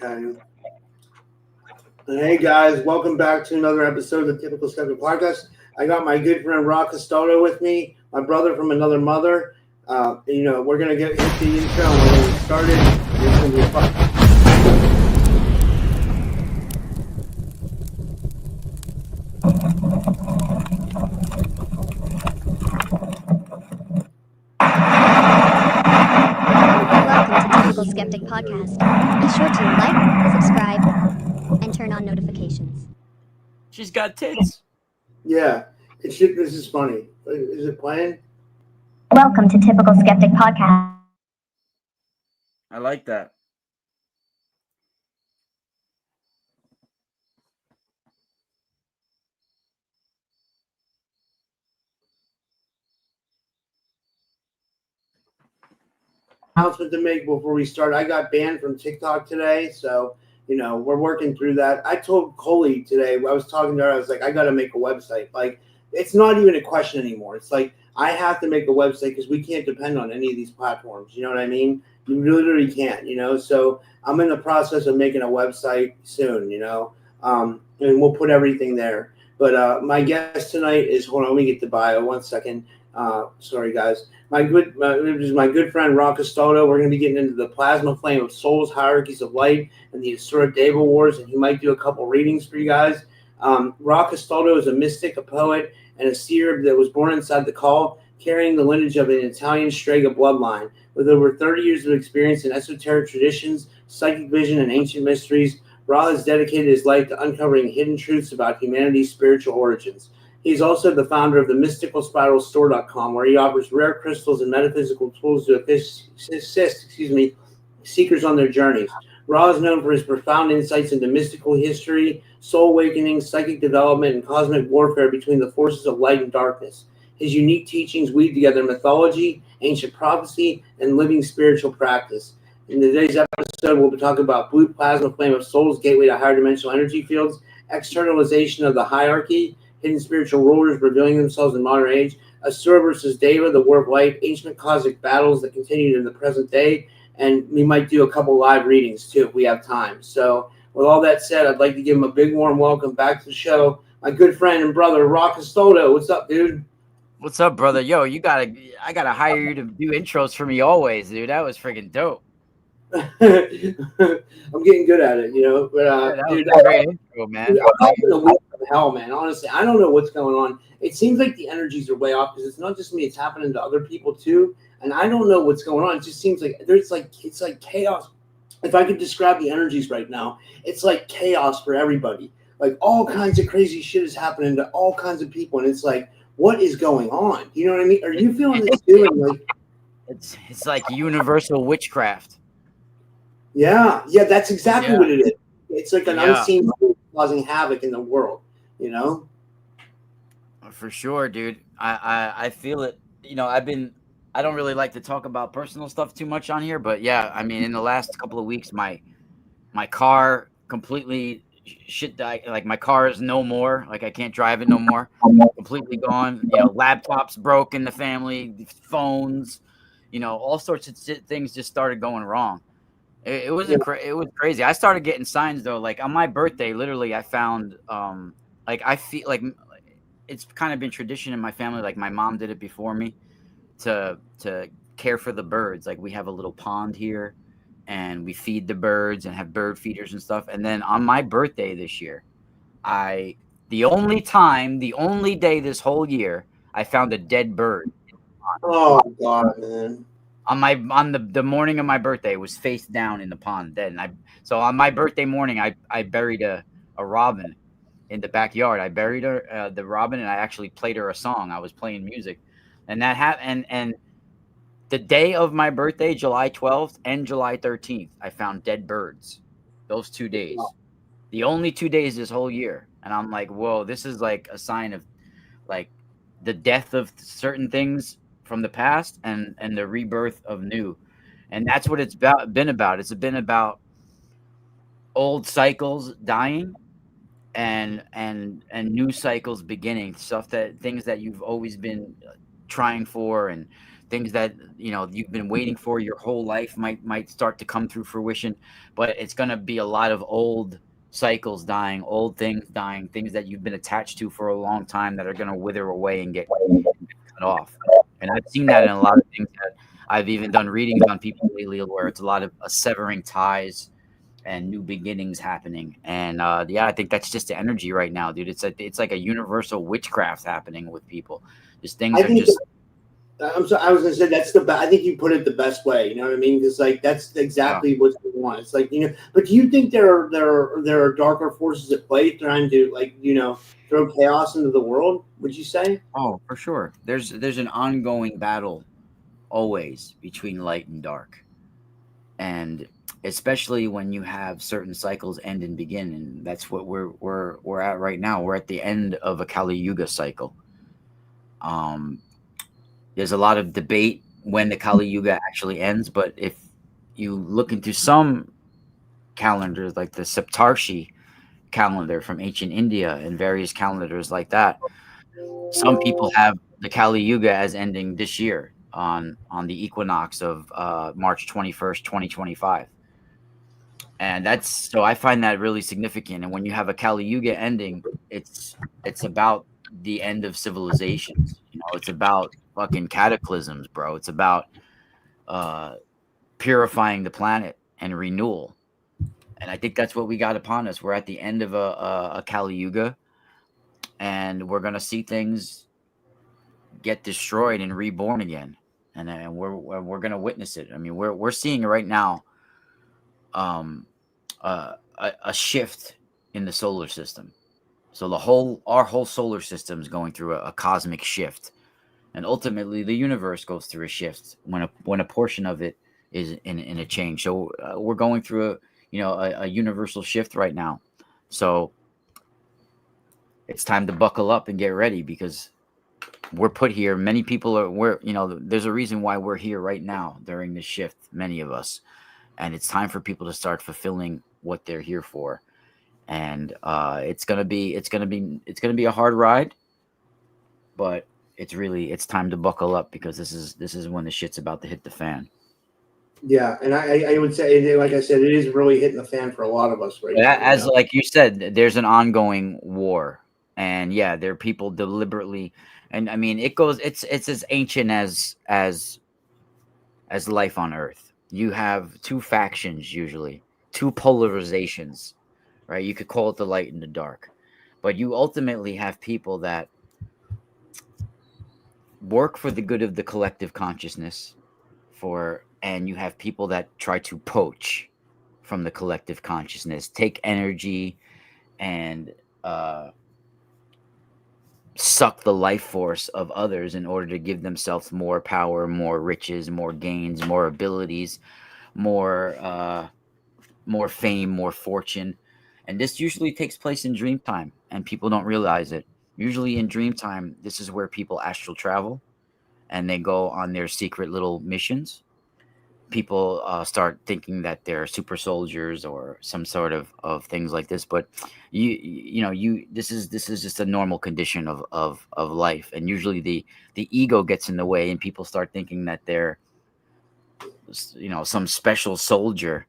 Okay. Hey guys, welcome back to another episode of the Typical Skeptic Podcast. I got my good friend Castaldo with me, my brother from another mother. We're gonna hit the intro and we're gonna get started. It's gonna be fun. Skeptic Podcast. Be sure to like, subscribe, and turn on notifications. She's got tits. Yeah. This is funny. Is it playing? Welcome to Typical Skeptic Podcast. I like that. Announcement to make before we start. I got banned from TikTok today, so we're working through that. I told Coley today, I was talking to her, I was like, I got to make a website. Like, it's not even a question anymore. It's like, I have to make a website because we can't depend on any of these platforms. You know what I mean? You literally can't, So I'm in the process of making a website soon, and we'll put everything there. But my guest tonight is, hold on, let me get the bio 1 second. Sorry, guys. My good friend Castaldo. We're going to be getting into the plasma flame of souls, hierarchies of light, and the Assura and Deva wars, and he might do a couple readings for you guys. Castaldo is a mystic, a poet, and a seer that was born inside the caul, carrying the lineage of an Italian Strega bloodline. With over 30 years of experience in esoteric traditions, psychic vision, and ancient mysteries, Ra has dedicated his life to uncovering hidden truths about humanity's spiritual origins. He's also the founder of the mysticalspiralstore.com, where he offers rare crystals and metaphysical tools to assist seekers on their journeys. Ra is known for his profound insights into mystical history, soul awakening, psychic development, and cosmic warfare between the forces of light and darkness. His unique teachings weave together mythology, ancient prophecy, and living spiritual practice. In today's episode, we'll be talking about blue plasma flame of souls, gateway to higher dimensional energy fields, externalization of the hierarchy, hidden spiritual rulers revealing themselves in modern age, Assura versus Deva, the war of light, ancient cosmic battles that continued in the present day, and we might do a couple live readings too if we have time. So with all that said, I'd like to give him a big warm welcome back to the show. My good friend and brother, Castaldo. What's up, dude? What's up, brother? Yo, I gotta hire you to do intros for me always, dude. That was freaking dope. I'm getting good at it, But that dude, was a great intro, man. Dude, I'm in a week of hell, man. Honestly, I don't know what's going on. It seems like the energies are way off because it's not just me; it's happening to other people too. And I don't know what's going on. It just seems like it's like chaos. If I could describe the energies right now, it's like chaos for everybody. Like all kinds of crazy shit is happening to all kinds of people, and it's like, what is going on? You know what I mean? Are you feeling this too? Like, it's like universal witchcraft. Yeah, that's exactly what it is. It's like an unseen force causing havoc in the world, For sure, dude. I feel it. I don't really like to talk about personal stuff too much on here, but yeah, I mean, in the last couple of weeks, my car completely shit died. Like my car is no more. Like I can't drive it no more. Completely gone. Laptops broke in the family, phones, all sorts of things just started going wrong. It was crazy. I started getting signs though. Like on my birthday, literally, I found I feel like it's kind of been tradition in my family. Like my mom did it before me to care for the birds. Like we have a little pond here, and we feed the birds and have bird feeders and stuff. And then on my birthday this year, the only day this whole year, I found a dead bird. Oh God, man. On the morning of my birthday, it was face down in the pond dead. And so on my birthday morning, I buried a robin in the backyard. I buried her, the robin, and I actually played her a song. I was playing music, and that happened. And the day of my birthday, July 12th and July 13th, I found dead birds. Those 2 days, the only 2 days this whole year, and I'm like, whoa, this is like a sign of like the death of certain things from the past and the rebirth of new. And that's what it's been about. It's been about old cycles dying and new cycles beginning, things that you've always been trying for and things that you've been waiting for your whole life might start to come through fruition, but it's going to be a lot of old cycles dying, old things dying, things that you've been attached to for a long time that are going to wither away and get cut off. And I've seen that in a lot of things that I've even done readings on people lately, where it's a lot of severing ties and new beginnings happening. And yeah, I think that's just the energy right now, dude. It's like a universal witchcraft happening with people. Just things I are think just I'm sorry, I was gonna say that's the best. I think you put it the best way. You know what I mean? Because like that's exactly what we want. It's like But do you think there are darker forces at play trying to throw chaos into the world? Would you say? oh, for sure. There's an ongoing battle always between light and dark, and especially when you have certain cycles end and begin, and that's what we're at right now. We're at the end of a Kali Yuga cycle. Um, there's a lot of debate when the Kali Yuga actually ends, but if you look into some calendars, like the Saptarshi calendar from ancient India and various calendars like that, some people have the Kali Yuga as ending this year on the equinox of March 21st, 2025. And so I find that really significant. And when you have a Kali Yuga ending, it's about the end of civilizations. It's about fucking cataclysms, bro. It's about uh, purifying the planet and renewal. And I think that's what we got upon us. We're at the end of a Kali Yuga, and we're gonna see things get destroyed and reborn again, and we're gonna witness it. I mean, we're seeing right now um, a shift in the solar system. So our whole solar system is going through a cosmic shift, and ultimately the universe goes through a shift when a portion of it is in a change. So we're going through a universal shift right now. So it's time to buckle up and get ready, because we're put here. Many people there's a reason why we're here right now during this shift, many of us, and it's time for people to start fulfilling what they're here for. And it's gonna be a hard ride, but it's time to buckle up, because this is when the shit's about to hit the fan. Yeah, and I would say, like I said, it is really hitting the fan for a lot of us right now. As like you said, there's an ongoing war, and yeah, there are people deliberately, and I mean, it's as ancient as life on Earth. You have two factions, usually two polarizations, right? You could call it the light and the dark, but you ultimately have people that work for the good of the collective consciousness, and you have people that try to poach from the collective consciousness, take energy and suck the life force of others in order to give themselves more power, more riches, more gains, more abilities, more fame, more fortune. And this usually takes place in dream time, and people don't realize it. Usually in dream time, this is where people astral travel, and they go on their secret little missions. People start thinking that they're super soldiers or some sort of things like this, but this is just a normal condition of life, and usually the ego gets in the way, and people start thinking that they're some special soldier.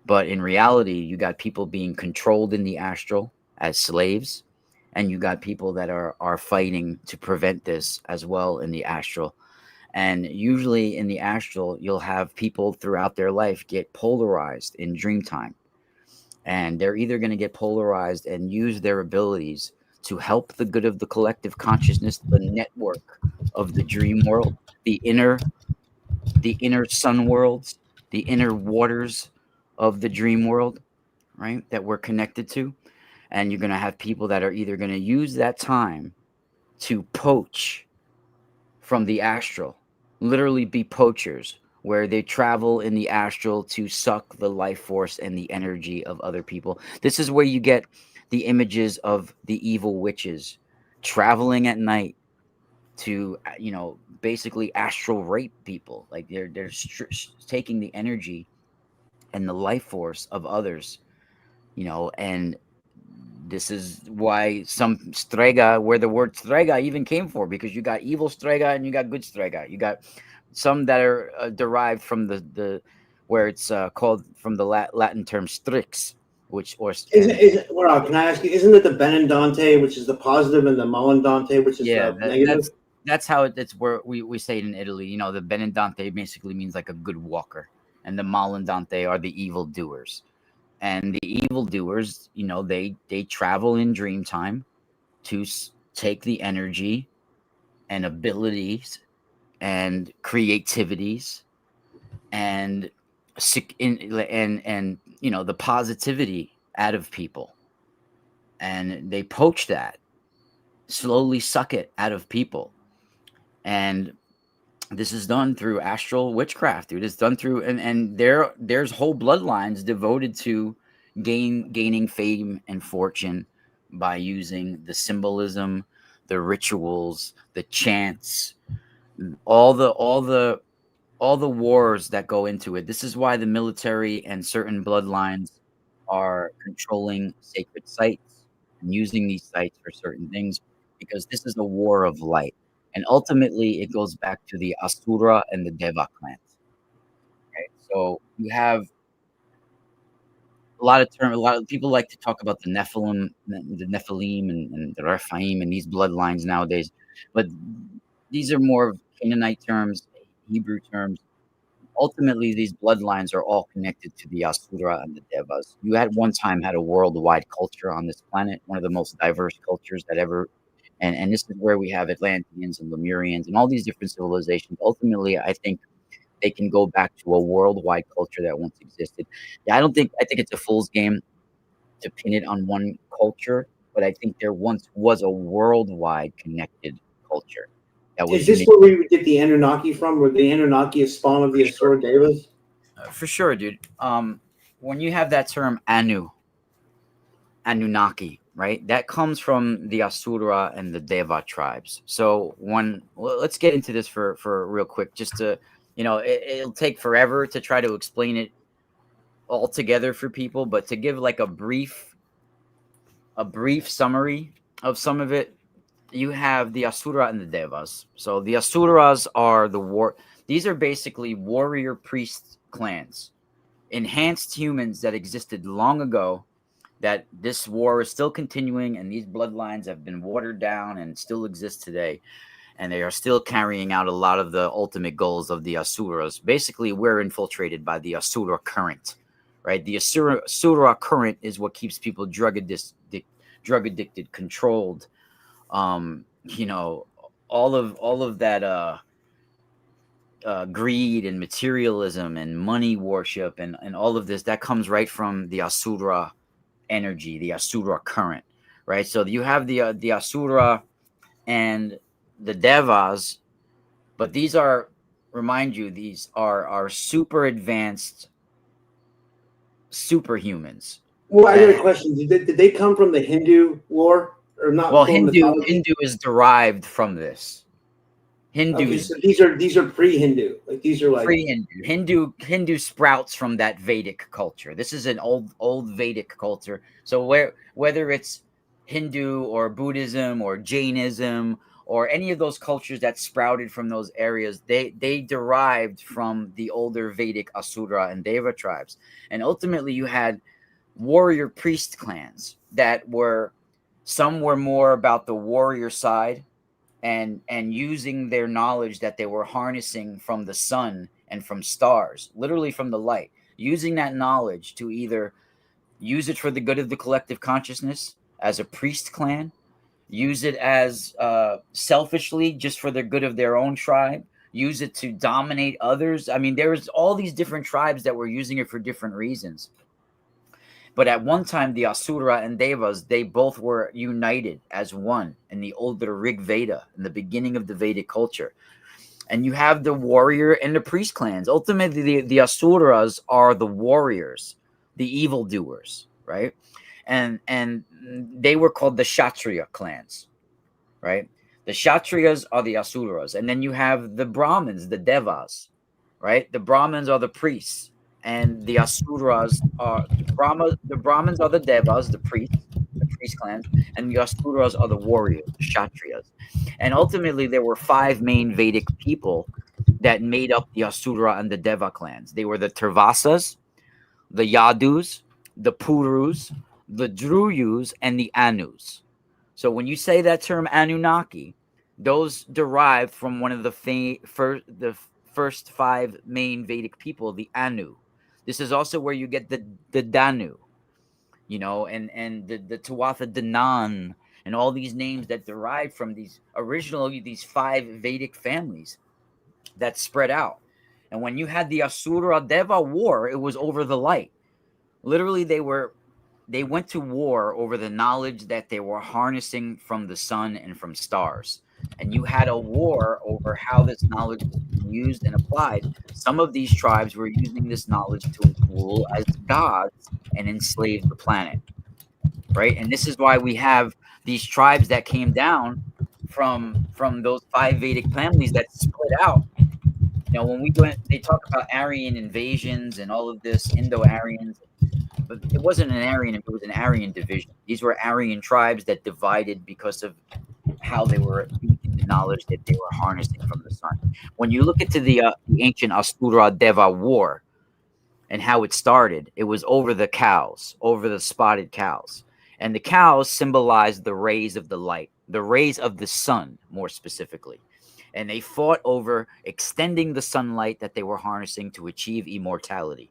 But in reality, you got people being controlled in the astral as slaves, and you got people that are fighting to prevent this as well in the astral. And usually in the astral, you'll have people throughout their life get polarized in dream time. And they're either going to get polarized and use their abilities to help the good of the collective consciousness, the network of the dream world, the inner sun worlds, the inner waters of the dream world, right? That we're connected to. And you're going to have people that are either going to use that time to poach from the astral, literally be poachers, where they travel in the astral to suck the life force and the energy of other people. This is where you get the images of the evil witches traveling at night to basically astral rape people. Like they're taking the energy and the life force of others, and this is why some Strega, where the word Strega even came for, because you got evil Strega and you got good Strega. You got some that are derived from the where it's called from the Latin term strix, which or and Well, can I ask you? Isn't it the Benindante, which is the positive, and the Molindante, which is yeah, the negative? that's how it's where we say it in Italy. You know, the Benindante basically means like a good walker, and the Malindante are the evil doers. And the evildoers, you know, they travel in dream time to take the energy and abilities and creativities and and you know the positivity out of people, and they poach that, slowly suck it out of people. And this is done through astral witchcraft, dude. It's done through and there's whole bloodlines devoted to gaining fame and fortune by using the symbolism, the rituals, the chants, all the wars that go into it. This is why the military and certain bloodlines are controlling sacred sites and using these sites for certain things, because this is a war of light. And ultimately, it goes back to the Asura and the Deva clans. Right? So you have a lot of people like to talk about the Nephilim, and the Rephaim and these bloodlines nowadays, but these are more of Canaanite terms, Hebrew terms. Ultimately, these bloodlines are all connected to the Asura and the Devas. You at one time had a worldwide culture on this planet, one of the most diverse cultures that ever. And this is where we have Atlanteans and Lemurians and all these different civilizations. Ultimately, I think they can go back to a worldwide culture that once existed. Yeah, I think it's a fool's game to pin it on one culture, but I think there once was a worldwide connected culture that was Is this unique. where we would get the Anunnaki from? Where the Anunnaki is spawn of the Asura Devas? For sure, dude. When you have that term Anunnaki, right? That comes from the Asura and the Deva tribes. So let's get into this for real quick, just to, you know, it'll take forever to try to explain it all together for people, but to give like a brief summary of some of it, you have the Asura and the Devas. So the Asuras are these are basically warrior priest clans, enhanced humans that existed long ago, that this war is still continuing, and these bloodlines have been watered down and still exist today, and they are still carrying out a lot of the ultimate goals of the Asuras. Basically, we're infiltrated by the Asura current, right? The Asura current is what keeps people drug addicted, controlled. You know, all of that greed and materialism and money worship and all of this that comes right from the Asura energy, the Asura current, right? So you have the Asura and the Devas, but these are, remind you, these are super advanced superhumans. Well, I got a question. Did they come from the Hindu lore or not? Well, From mythology? Hindu is derived from this. Hindu Okay, is so these are pre-Hindu. Like these are like pre-Hindu. Hindu sprouts from that Vedic culture. This is an old Vedic culture. So whether it's Hindu or Buddhism or Jainism or any of those cultures that sprouted from those areas, they derived from the older Vedic Asura and Deva tribes. And ultimately you had warrior priest clans that some were more about the warrior side, and using their knowledge that they were harnessing from the sun and from stars, literally from the light, using that knowledge to either use it for the good of the collective consciousness as a priest clan, use it as selfishly just for the good of their own tribe, use it to dominate others. I mean, there's all these different tribes that were using it for different reasons. But at one time, the Asura and Devas, they both were united as one in the older Rig Veda, in the beginning of the Vedic culture. And you have the warrior and the priest clans. Ultimately, the Asuras are the warriors, the evildoers, right? And they were called the Kshatriya clans, right? The Kshatriyas are the Asuras. And then you have the Brahmins, the Devas, right? The Brahmins are the priests. And the Asuras are the Brahmins are the Devas, the priest clans, and the Asuras are the warriors, the Kshatriyas. And ultimately, there were 5 main Vedic people that made up the Asura and the Deva clans. They were the Tervasas, the Yadus, the Purus, the Druyus, and the Anus. So when you say that term Anunnaki, those derive from one of the first five main Vedic people, the Anu. This is also where you get the Danu, and the Tuatha Danann, and all these names that derive from these five Vedic families that spread out. And when you had the Asura Deva war, it was over the light. Literally, they went to war over the knowledge that they were harnessing from the sun and from stars. And you had a war over how this knowledge was being used and applied. Some of these tribes were using this knowledge to rule as gods and enslave the planet, right? And this is why we have these tribes that came down from those five Vedic families that split out. When they talk about Aryan invasions and all of this, Indo-Aryans, but it wasn't an Aryan, it was an Aryan division. These were Aryan tribes that divided because of how they were using the knowledge that they were harnessing from the sun. When you look into the ancient Asura Deva war and how it started, it was over the cows, over the spotted cows. And the cows symbolized the rays of the light, the rays of the sun, more specifically. And they fought over extending the sunlight that they were harnessing to achieve immortality,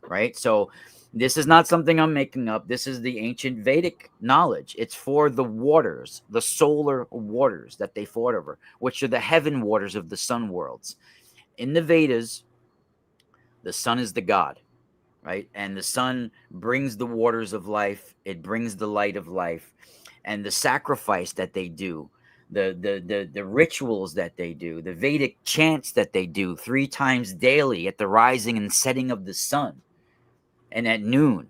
right? So this is not something I'm making up. This is the ancient Vedic knowledge. It's for the waters, the solar waters that they fought over, which are the heaven waters of the sun worlds. In the Vedas, the sun is the god, right? And the sun brings the waters of life. It brings the light of life. And the sacrifice that they do, the rituals that they do, the Vedic chants that they do 3 times daily at the rising and setting of the sun and at noon,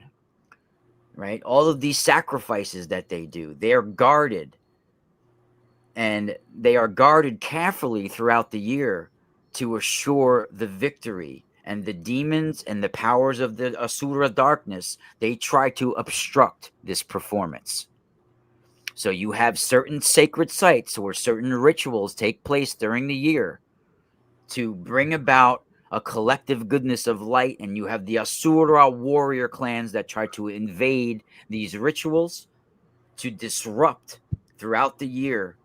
right? All of these sacrifices that they do, they are guarded, and they are guarded carefully throughout the year to assure the victory. And the demons and the powers of the Asura darkness, they try to obstruct this performance. So you have certain sacred sites where certain rituals take place during the year to bring about a collective goodness of light. And you have the Asura warrior clans that try to invade these rituals to disrupt throughout the year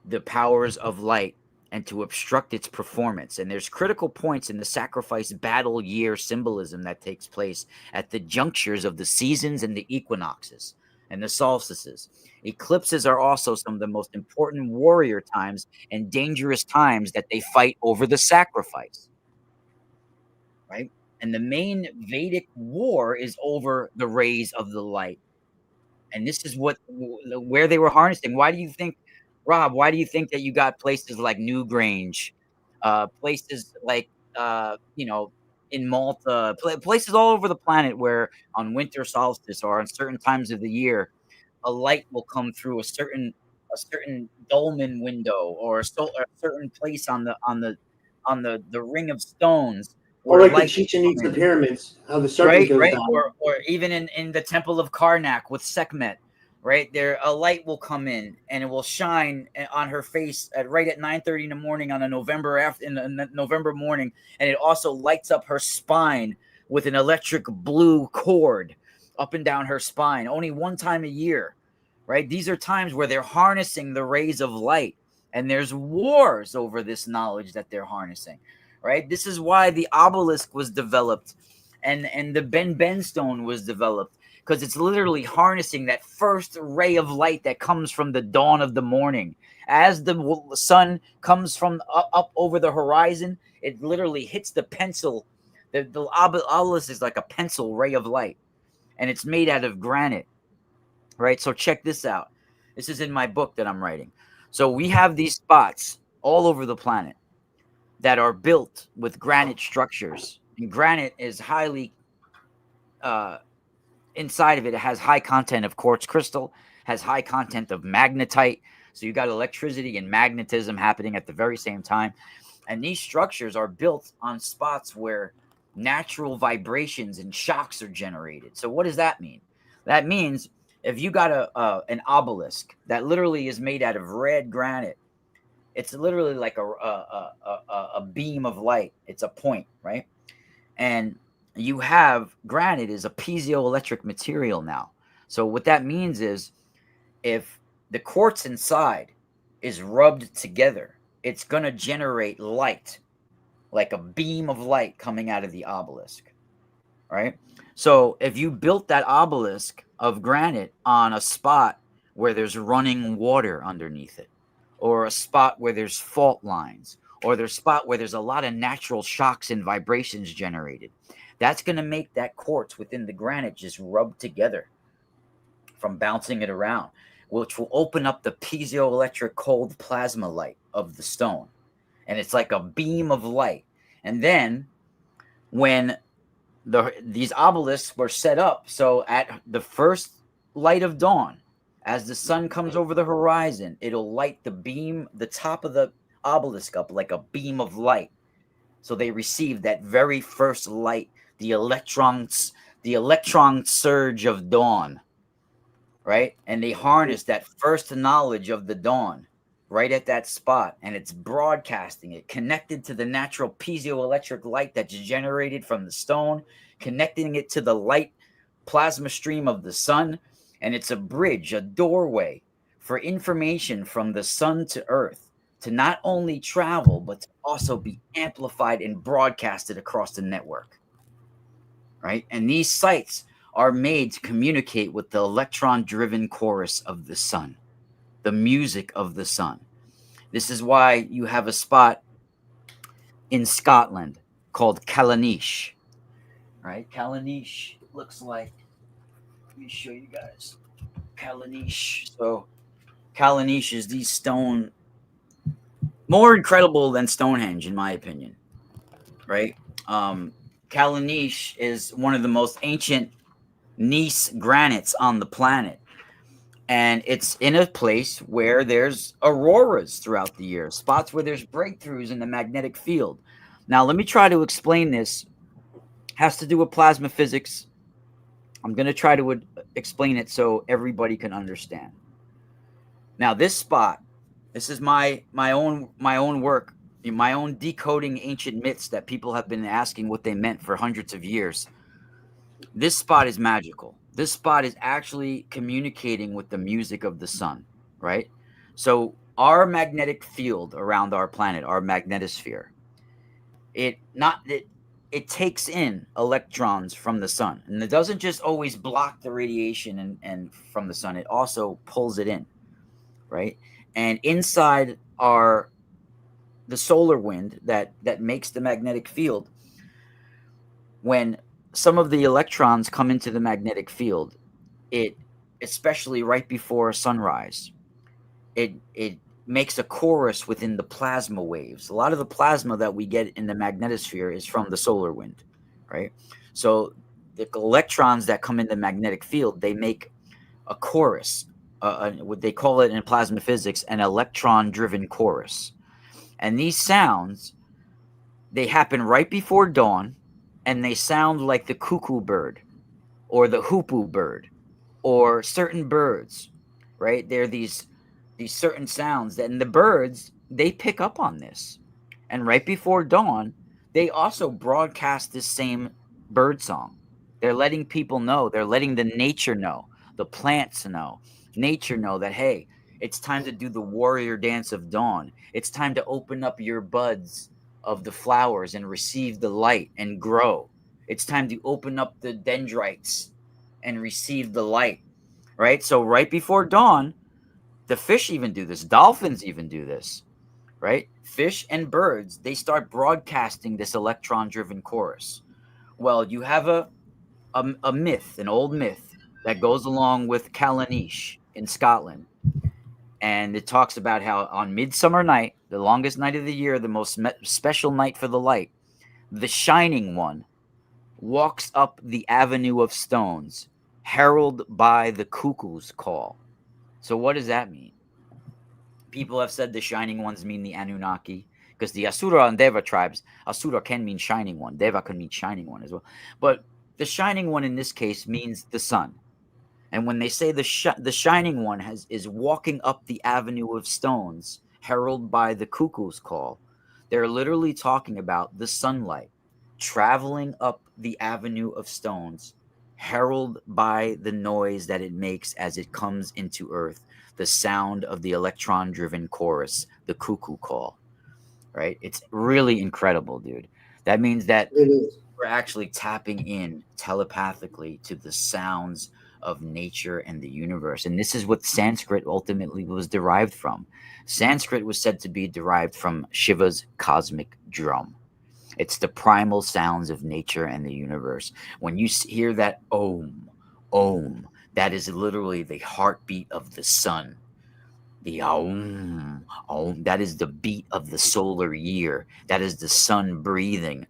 the powers of light and to obstruct its performance. And there's critical points in the sacrifice battle year symbolism that takes place at the junctures of the seasons and the equinoxes and the solstices. Eclipses are also some of the most important warrior times and dangerous times that they fight over the sacrifice, right? And the main Vedic war is over the rays of the light. And this is where they were harnessing. Why do you think, Rob, that you got places like Newgrange, places like, in Malta, places all over the planet where on winter solstice or on certain times of the year, a light will come through a certain dolmen window or a certain place on the ring of stones, Or where like the light will Chichen come Itza in. pyramids, how the serpent goes Right. down. Or even in the temple of Karnak with Sekhmet, right? There, a light will come in and it will shine on her face right at 9:30 in the morning on a November morning, and it also lights up her spine with an electric blue cord up and down her spine. Only one time a year, right? These are times where they're harnessing the rays of light, and there's wars over this knowledge that they're harnessing, right? This is why the obelisk was developed and the Ben stone was developed, because it's literally harnessing that first ray of light that comes from the dawn of the morning. As the sun comes from up over the horizon, it literally hits the pencil. The obelisk is like a pencil ray of light, and it's made out of granite, right? So check this out. This is in my book that I'm writing. So we have these spots all over the planet that are built with granite structures. And granite is highly, inside of it, it has high content of quartz crystal, has high content of magnetite. So you got electricity and magnetism happening at the very same time. And these structures are built on spots where natural vibrations and shocks are generated. So what does that mean? That means if you got an obelisk that literally is made out of red granite, It's literally like a beam of light. It's a point, right? And you have granite is a piezoelectric material now. So what that means is if the quartz inside is rubbed together, it's going to generate light, like a beam of light coming out of the obelisk, right? So if you built that obelisk of granite on a spot where there's running water underneath it, or a spot where there's fault lines, or there's a spot where there's a lot of natural shocks and vibrations generated, that's going to make that quartz within the granite just rub together from bouncing it around, which will open up the piezoelectric cold plasma light of the stone. And it's like a beam of light. And then when these obelisks were set up, so at the first light of dawn, as the sun comes over the horizon, it'll light the top of the obelisk up like a beam of light. So they receive that very first light, the electron surge of dawn, right? And they harness that first knowledge of the dawn right at that spot, and it's broadcasting it, connected to the natural piezoelectric light that's generated from the stone, connecting it to the light plasma stream of the sun. And it's a bridge, a doorway for information from the sun to earth to not only travel, but to also be amplified and broadcasted across the network, right? And these sites are made to communicate with the electron-driven chorus of the sun, the music of the sun. This is why you have a spot in Scotland called Kalanich, right? Kalanich looks like, let me show you guys. Kalanich. So Kalanich is these stone, more incredible than Stonehenge, in my opinion, right? Kalanich is one of the most ancient gneiss granites on the planet. And it's in a place where there's auroras throughout the year, spots where there's breakthroughs in the magnetic field. Now, let me try to explain this. It has to do with plasma physics. I'm going to try to explain it so everybody can understand. Now, this spot, this is my own work, my own decoding ancient myths that people have been asking what they meant for hundreds of years. This spot is magical. This spot is actually communicating with the music of the sun, right? So our magnetic field around our planet, our magnetosphere, it takes in electrons from the sun. And it doesn't just always block the radiation and from the sun, it also pulls it in, right? And inside the solar wind that makes the magnetic field, when some of the electrons come into the magnetic field, it, especially right before sunrise, it makes a chorus within the plasma waves. A lot of the plasma that we get in the magnetosphere is from the solar wind, right? So the electrons that come in the magnetic field, they make a chorus. What they call it in plasma physics, an electron-driven chorus. And these sounds, they happen right before dawn, and they sound like the cuckoo bird or the hoopoo bird or certain birds, right? They're these certain sounds that, and the birds, they pick up on this. And right before dawn, they also broadcast this same bird song. They're letting people know, they're letting the nature know, the plants know, nature know that, hey, it's time to do the warrior dance of dawn. It's time to open up your buds of the flowers and receive the light and grow. It's time to open up the dendrites and receive the light, right? So right before dawn, the fish even do this. Dolphins even do this, right? Fish and birds, they start broadcasting this electron-driven chorus. Well, you have a myth, an old myth that goes along with Kalanich in Scotland. And it talks about how on Midsummer Night, the longest night of the year, the most special night for the light, the Shining One walks up the avenue of stones, heralded by the cuckoo's call. So what does that mean? People have said the Shining Ones mean the Anunnaki, because the Assura and Deva tribes, Asura can mean Shining One, Deva can mean Shining One as well. But the Shining One in this case means the sun. And when they say the Shining One is walking up the avenue of stones, heralded by the cuckoo's call. They're literally talking about the sunlight traveling up the avenue of stones, heralded by the noise that it makes as it comes into earth, the sound of the electron driven chorus, the cuckoo call, right? It's really incredible, dude. That means that It is. we're actually tapping in telepathically to the sounds of nature and the universe. And this is what Sanskrit ultimately was derived from. Sanskrit was said to be derived from Shiva's cosmic drum. It's the primal sounds of nature and the universe. When you hear that om, om, that is literally the heartbeat of the sun. The om, om, that is the beat of the solar year. That is the sun breathing,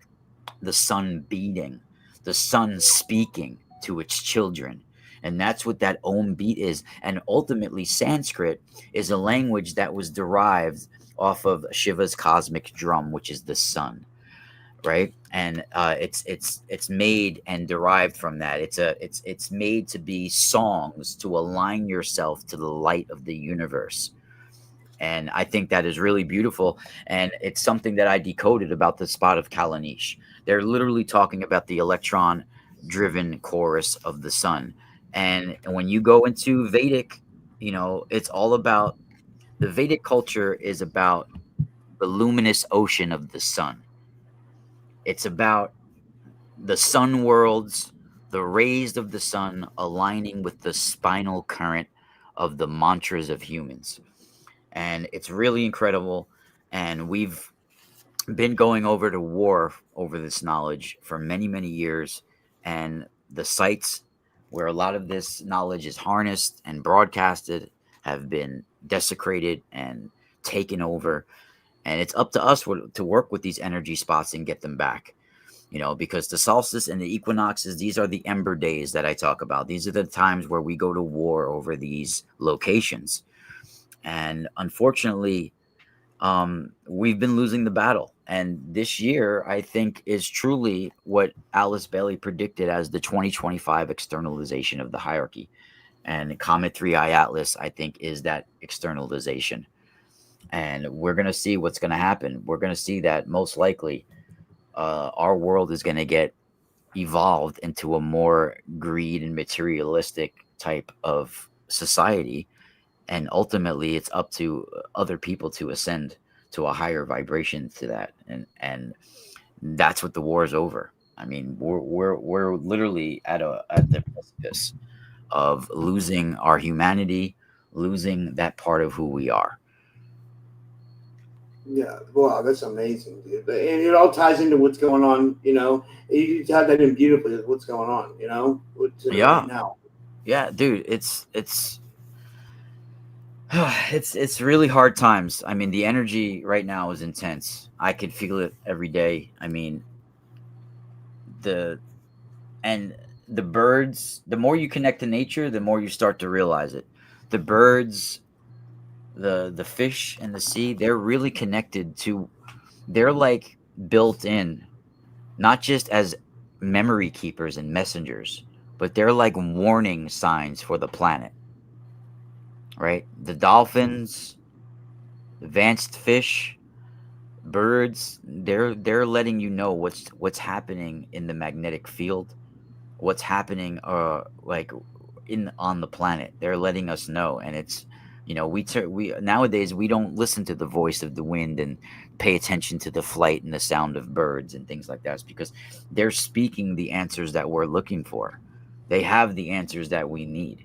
the sun beating, the sun speaking to its children. And that's what that Om beat is. And ultimately, Sanskrit is a language that was derived off of Shiva's cosmic drum, which is the sun, right? And it's made and derived from that. It's made to be songs to align yourself to the light of the universe. And I think that is really beautiful. And it's something that I decoded about the spot of Kalanich. They're literally talking about the electron driven chorus of the sun. And when you go into Vedic, it's all about the Vedic culture is about the luminous ocean of the sun. It's about the sun worlds, the rays of the sun aligning with the spinal current of the mantras of humans. And it's really incredible. And we've been going over to war over this knowledge for many, many years. And the sites where a lot of this knowledge is harnessed and broadcasted have been desecrated and taken over. And it's up to us to work with these energy spots and get them back. Because the solstice and the equinoxes, these are the ember days that I talk about. These are the times where we go to war over these locations. And unfortunately, we've been losing the battle. And this year, I think, is truly what Alice Bailey predicted as the 2025 externalization of the hierarchy. And Comet 3i Atlas, I think, is that externalization. And we're going to see what's going to happen. We're going to see that most likely our world is going to get evolved into a more greed and materialistic type of society. And ultimately, it's up to other people to ascend to a higher vibration to that, and that's what the war is over. I mean, we're literally at the precipice of losing our humanity, losing that part of who we are. Yeah, wow, that's amazing, dude. And it all ties into what's going on. You have that in beautifully with what's going on. Yeah. Right now. Yeah, dude, it's it's really hard times. I mean, the energy right now is intense. I could feel it every day. I mean, the birds, the more you connect to nature, the more you start to realize it. The birds, the fish and the sea, they're really connected to, they're like built in, not just as memory keepers and messengers, but they're like warning signs for the planet, right? The dolphins, advanced fish, birds, they're letting you know what's happening in the magnetic field, what's happening like in on the planet. They're letting us know. And it's, we nowadays we don't listen to the voice of the wind and pay attention to the flight and the sound of birds and things like that. It's because they're speaking the answers that we're looking for. They have the answers that we need.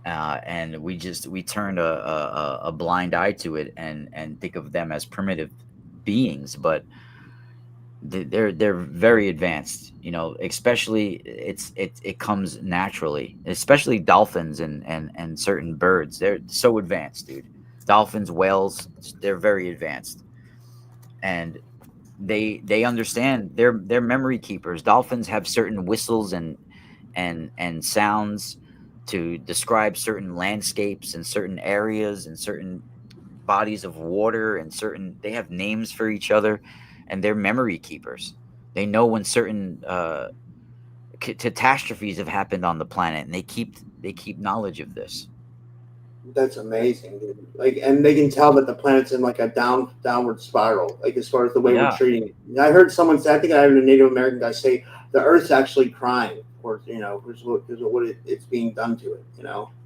And we turn a blind eye to it and think of them as primitive beings, but they're very advanced. Especially it comes naturally, especially dolphins and certain birds. They're so advanced, dude. Dolphins, whales, they're very advanced, and they understand. They're memory keepers. Dolphins have certain whistles and sounds to describe certain landscapes and certain areas and certain bodies of water, and they have names for each other, and they're memory keepers. They know when certain catastrophes have happened on the planet, and they keep knowledge of this. That's amazing, dude. Like, and they can tell that the planet's in like a downward spiral. Like as far as the way we're Yeah. treating it. I heard someone say, I think I heard a Native American guy say, the Earth's actually crying, or because what it's being done to it.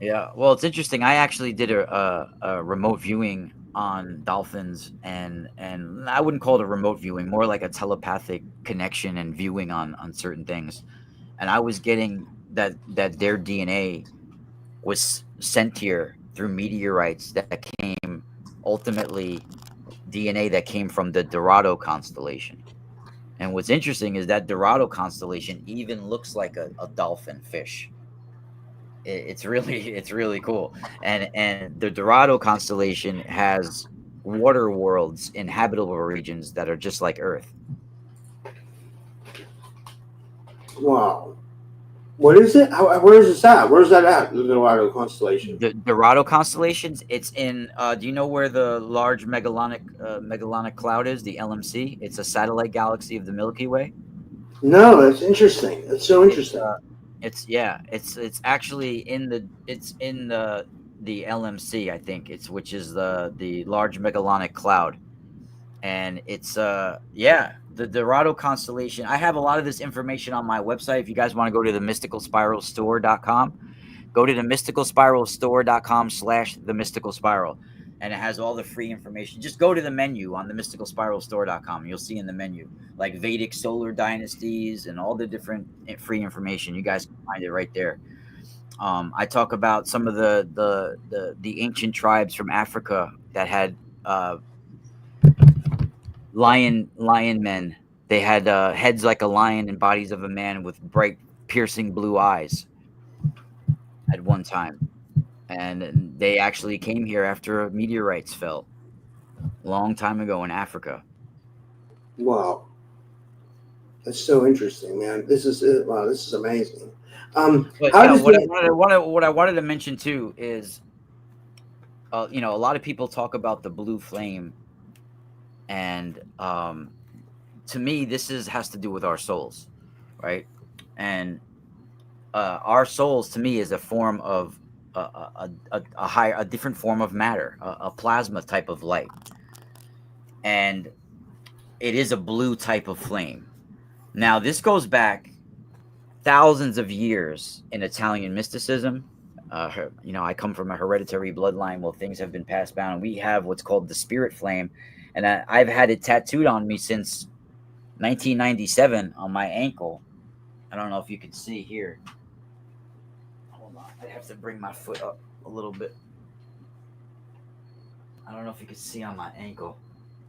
Yeah. Well, it's interesting. I actually did a remote viewing on dolphins, and I wouldn't call it a remote viewing, more like a telepathic connection and viewing on certain things. And I was getting that their DNA was sent here through meteorites that came ultimately DNA that came from the Dorado constellation. And what's interesting is that Dorado constellation even looks like a dolphin fish. It's really it's really cool. And the Dorado constellation has water worlds in habitable regions that are just like Earth. Wow. What is it? Where is this at? Where's that at? The Dorado constellation. The Dorado constellations, it's in do you know where the large megallonic cloud is, the LMC? It's a satellite galaxy of the Milky Way. No, that's interesting. That's so It's interesting. it's actually in the LMC, I think, it's which is the large megallonic cloud. And it's the Dorado constellation. I have a lot of this information on my website. If you guys want to go to the mysticalspiralstore.com, go to the mysticalspiralstore.com/the mystical spiral, and it has all the free information. Just go to the menu on the mysticalspiralstore.com. You'll see in the menu like Vedic solar dynasties and all the different free information. You guys can find it right there. I talk about some of the ancient tribes from Africa that had lion men. They had heads like a lion and bodies of a man with bright, piercing blue eyes at one time. And they actually came here after meteorites fell a long time ago in Africa. Wow. That's so interesting, man. This is wow. This is amazing. But How yeah, does the what I wanted to mention too is, a lot of people talk about the blue flame, and to me, this has to do with our souls, right? And our souls, to me, is a form of a different form of matter, a plasma type of light, and it is a blue type of flame. Now, this goes back thousands of years in Italian mysticism. I come from a hereditary bloodline. Well, things have been passed down, and we have what's called the spirit flame, and I've had it tattooed on me since 1997 on my ankle. I don't know if you can see here. Hold on, I have to bring my foot up a little bit. I don't know if you can see on my ankle.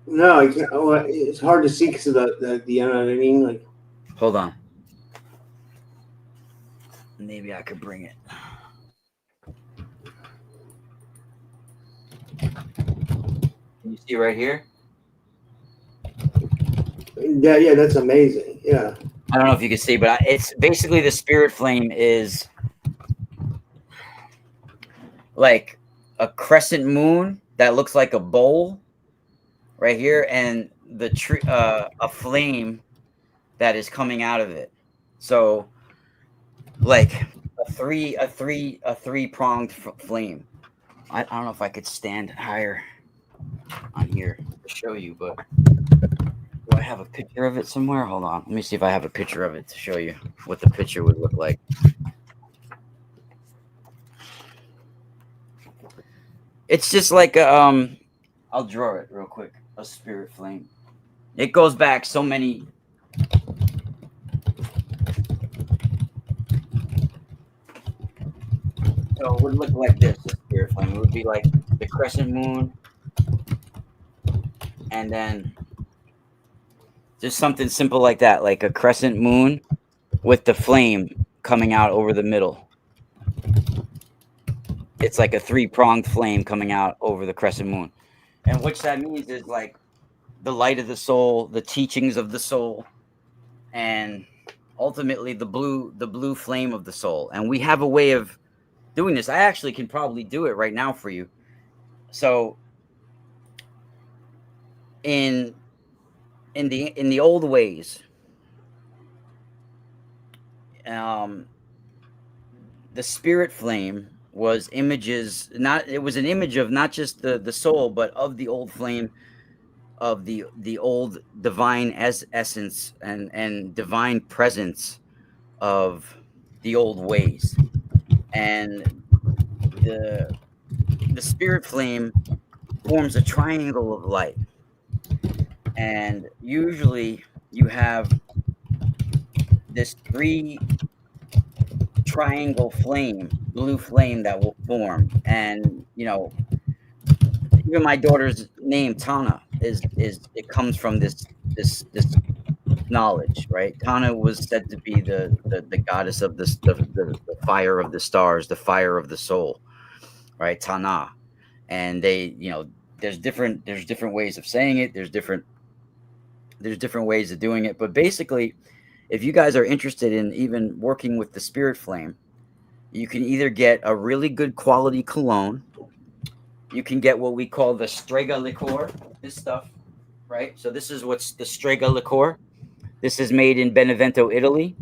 no? I can't. Oh, it's hard to see because of the you know what I mean. Like, Hold on. Maybe I could bring it. Can you see right here? yeah, that's amazing. Yeah. I don't know if you can see, but it's basically the spirit flame is like a crescent moon that looks like a bowl right here, and the tree, a flame that is coming out of it. So, like a three pronged flame. I don't know if I could stand higher on here to show you, but do I have a picture of it somewhere? Hold on. Let me see if I have a picture of it to show you what the picture would look like. It's just like I'll draw it real quick. A spirit flame. It goes back so many. So it would look like this. A spirit flame. It would be like the crescent moon, and then just something simple like that, like a crescent moon with the flame coming out over the middle. It's like a three-pronged flame coming out over the crescent moon. And what that means is like the light of the soul, the teachings of the soul, and ultimately the blue flame of the soul. And we have a way of doing this. I actually can probably do it right now for you. So in the old ways, the spirit flame was images, not it was an image of not just the soul, but of the old flame, of the old divine essence and divine presence of the old ways. And the the spirit flame forms a triangle of light. And usually you have this three triangle flame, blue flame that will form. And even my daughter's name Tana is it comes from this knowledge, right? Tana was said to be the goddess of the fire of the stars, the fire of the soul, right? Tana. And there's different ways of saying it. There's different ways of doing it. But basically, if you guys are interested in even working with the spirit flame, you can either get a really good quality cologne. You can get what we call the Strega liqueur, this stuff, right? So this is what's the Strega liqueur. This is made in Benevento, Italy,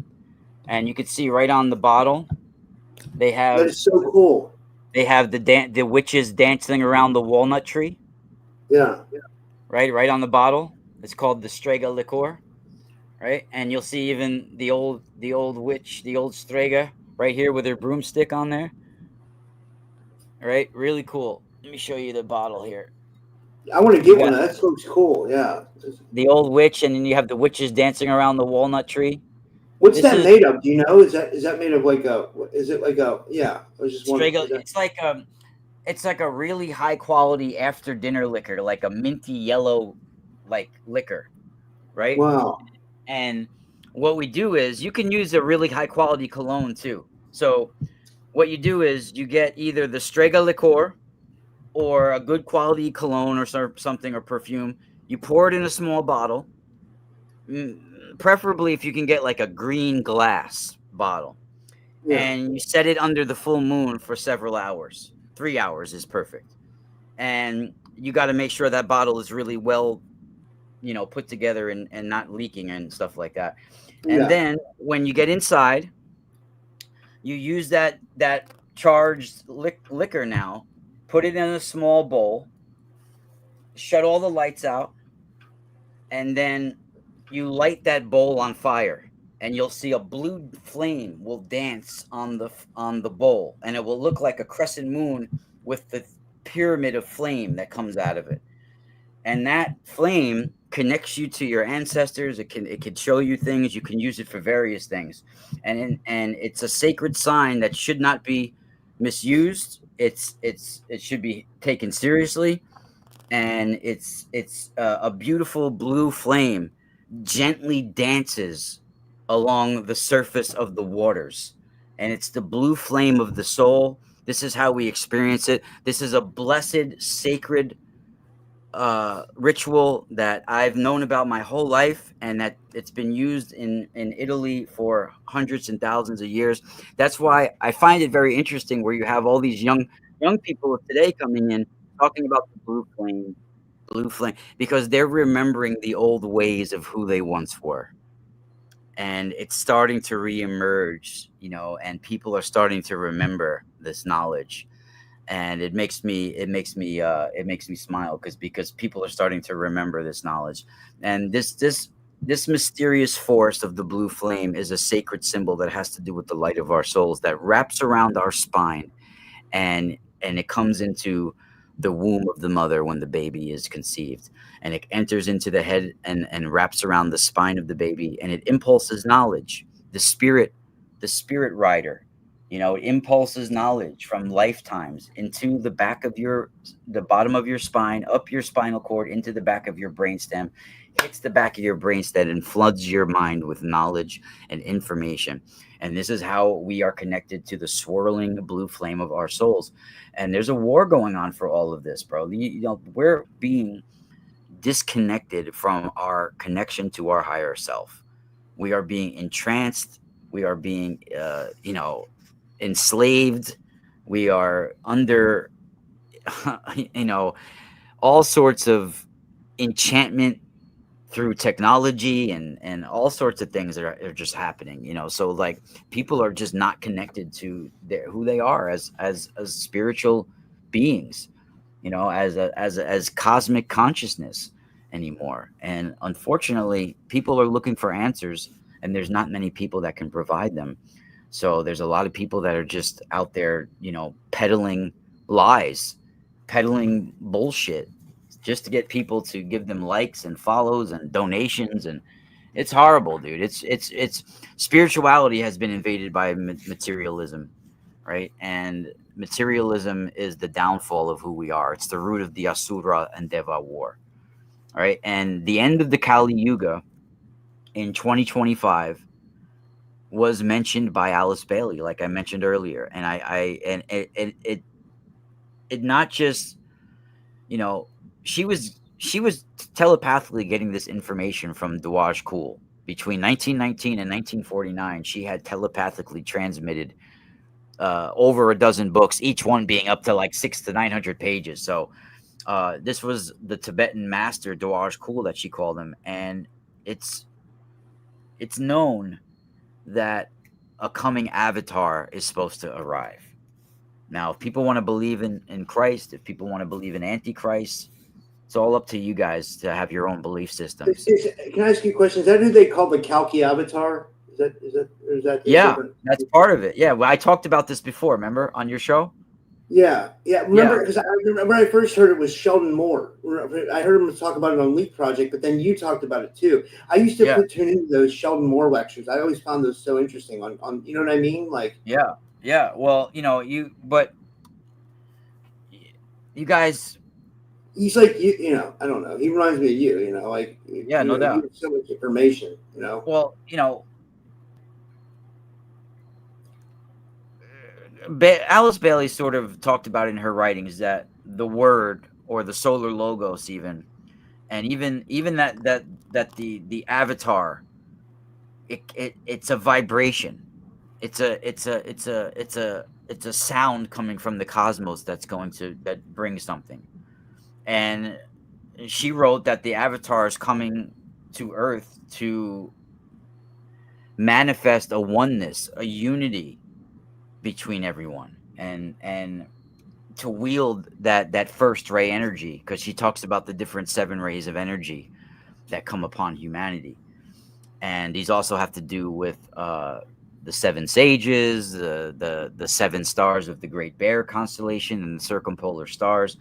and you can see right on the bottle they That have is so cool. the witches dancing around the walnut tree, Yeah. right on the bottle. It's called the Strega liqueur, right? And you'll see even the old witch, the old Strega, right here with her broomstick on there, right? Really cool. Let me show you the bottle here. I want to You get one. got That looks cool. Yeah. the old witch, and then you have the witches dancing around the walnut tree. What's This that is made of? Do you know? Is that made of like a? Is it like a? Yeah. I was just wondering. Strega. It's like a really high quality after dinner liquor, like a minty yellow, like liquor, right? Wow. And what we do is you can use a really high quality cologne too. So what you do is you get either the Strega liqueur or a good quality cologne or something or perfume. You pour it in a small bottle, preferably if you can get like a green glass bottle, Yeah. and you set it under the full moon for several hours. 3 hours is perfect. And you got to make sure that bottle is really well, put together and not leaking and stuff like that. And Yeah. then when you get inside, you use that charged liquor now, put it in a small bowl, shut all the lights out, and then you light that bowl on fire, and you'll see a blue flame will dance on the bowl, and it will look like a crescent moon with the pyramid of flame that comes out of it. And that flame connects you to your ancestors. It can show you things. You can use it for various things, and it's a sacred sign that should not be misused. It should be taken seriously, and it's a beautiful blue flame gently dances along the surface of the waters, and it's the blue flame of the soul. This is how we experience it. This is a blessed sacred ritual that I've known about my whole life, and that it's been used in Italy for hundreds and thousands of years. That's why I find it very interesting where you have all these young people of today coming in talking about the blue flame, because they're remembering the old ways of who they once were. And it's starting to reemerge, and people are starting to remember this knowledge, and it makes me smile, because people are starting to remember this knowledge. And this mysterious force of the blue flame is a sacred symbol that has to do with the light of our souls that wraps around our spine, and it comes into the womb of the mother when the baby is conceived, and it enters into the head and wraps around the spine of the baby, and it impulses knowledge. The spirit rider, it impulses knowledge from lifetimes into the bottom of your spine, up your spinal cord, into the back of your brainstem, hits the back of your brainstem and floods your mind with knowledge and information. And this is how we are connected to the swirling blue flame of our souls. And there's a war going on for all of this, bro. We're being disconnected from our connection to our higher self. We are being entranced. We are being, enslaved. We are under, you know, all sorts of enchantment through technology and all sorts of things that are just happening, you know. So like people are just not connected to who they are as spiritual beings, you know, as cosmic consciousness anymore. And unfortunately, people are looking for answers, and there's not many people that can provide them. So there's a lot of people that are just out there, you know, peddling lies, peddling bullshit, just to get people to give them likes and follows and donations. And it's horrible, dude. It's spirituality has been invaded by materialism, right? And materialism is the downfall of who we are. It's the root of the Asura and Deva war. All right. And the end of the Kali Yuga in 2025 was mentioned by Alice Bailey, like I mentioned earlier. And and it not just, you know, she was telepathically getting this information from Dawaj Kul between 1919 and 1949. She had telepathically transmitted over a dozen books, each one being up to like 600 to 900 pages. So this was the Tibetan master Dawaj Kul that she called him, and it's known that a coming avatar is supposed to arrive. Now, if people want to believe in Christ, if people want to believe in Antichrist, it's all up to you guys to have your own belief systems. Can I ask you a question? Is that who they call the Kalki Avatar? Is that Yeah, that's part of it. Yeah, well, I talked about this before. Remember on your show? Yeah. Remember, because I remember when I first heard it was Sheldon Moore. I heard him talk about it on Leak Project, but then you talked about it too. I used to tune into those Sheldon Moore lectures. I always found those so interesting. On you know what I mean? Like, yeah. Well, you know, you guys. He's like you know. I don't know. He reminds me of you. You know, like no doubt. You have so much information. You know. Well, you know, Alice Bailey sort of talked about in her writings that the word or the solar logos, even that the avatar, it's a vibration. It's a sound coming from the cosmos that brings something. And she wrote that the avatar is coming to Earth to manifest a oneness, a unity between everyone, and to wield that first ray energy, because she talks about the different 7 rays of energy that come upon humanity. And these also have to do with the 7 sages, the 7 stars of the Great Bear constellation, and the circumpolar stars,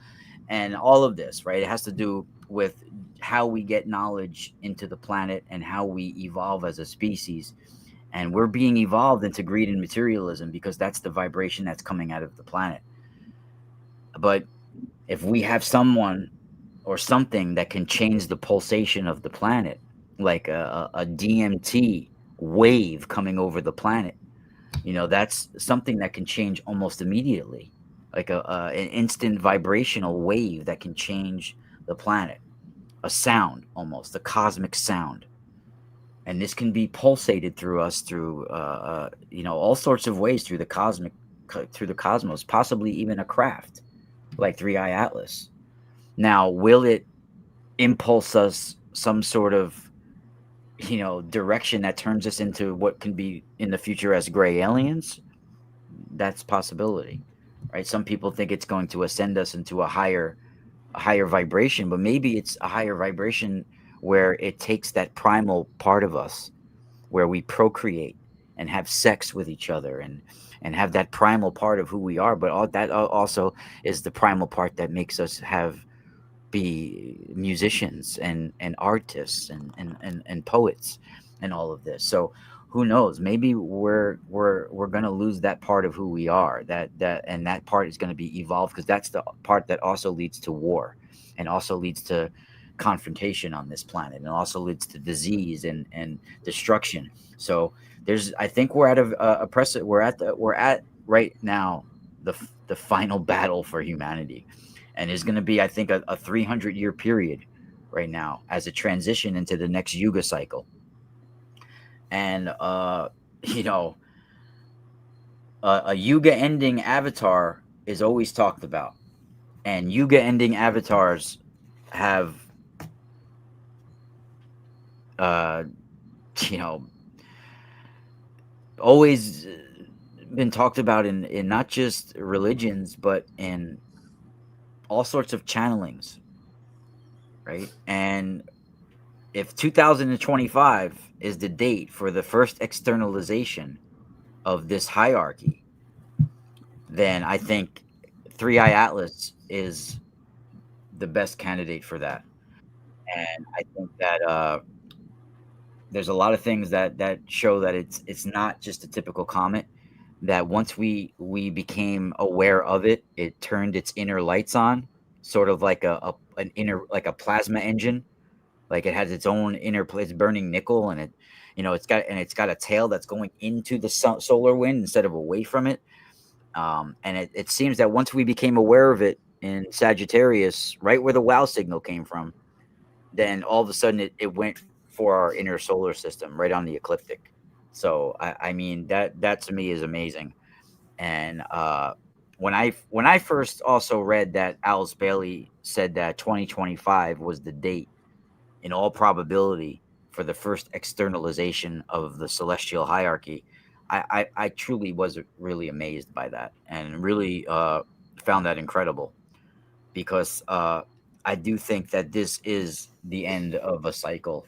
and all of this, right? It has to do with how we get knowledge into the planet and how we evolve as a species. And we're being evolved into greed and materialism because that's the vibration that's coming out of the planet. But if we have someone or something that can change the pulsation of the planet, like a DMT wave coming over the planet, you know, that's something that can change almost immediately, like an instant vibrational wave that can change the planet, a sound, almost a cosmic sound. And this can be pulsated through us through you know, all sorts of ways through the cosmos, possibly even a craft like 3i Atlas. Now, will it impulse us some sort of, you know, direction that turns us into what can be in the future as gray aliens? That's a possibility, right? Some people think it's going to ascend us into a higher vibration, but maybe it's a higher vibration where it takes that primal part of us, where we procreate and have sex with each other and have that primal part of who we are. But all that also is the primal part that makes us be musicians and artists and poets and all of this. So who knows? Maybe we're going to lose that part of who we are. That part is going to be evolved, because that's the part that also leads to war, and also leads to confrontation on this planet, and also leads to disease and destruction. So I think we're at a precedent. We're at right now the final battle for humanity. And there's going to be, I think, a 300-year period right now as a transition into the next Yuga cycle. And, you know, a Yuga ending avatar is always talked about. And Yuga ending avatars have uh, you know, always been talked about in not just religions, but in all sorts of channelings, right? And if 2025 is the date for the first externalization of this hierarchy, then I think Three Eye Atlas is the best candidate for that. And I think that there's a lot of things that show that it's not just a typical comet. That once we became aware of it, it turned its inner lights on, sort of like an inner, like a plasma engine. Like it has its own inner place, burning nickel, and it's got a tail that's going into the solar wind instead of away from it. And it seems that once we became aware of it in Sagittarius, right where the wow signal came from, then all of a sudden it went for our inner solar system, right on the ecliptic. So I mean that to me is amazing. And when I first also read that Alice Bailey said that 2025 was the date, in all probability, for the first externalization of the celestial hierarchy, I truly was really amazed by that, and really found that incredible, because I do think that this is the end of a cycle,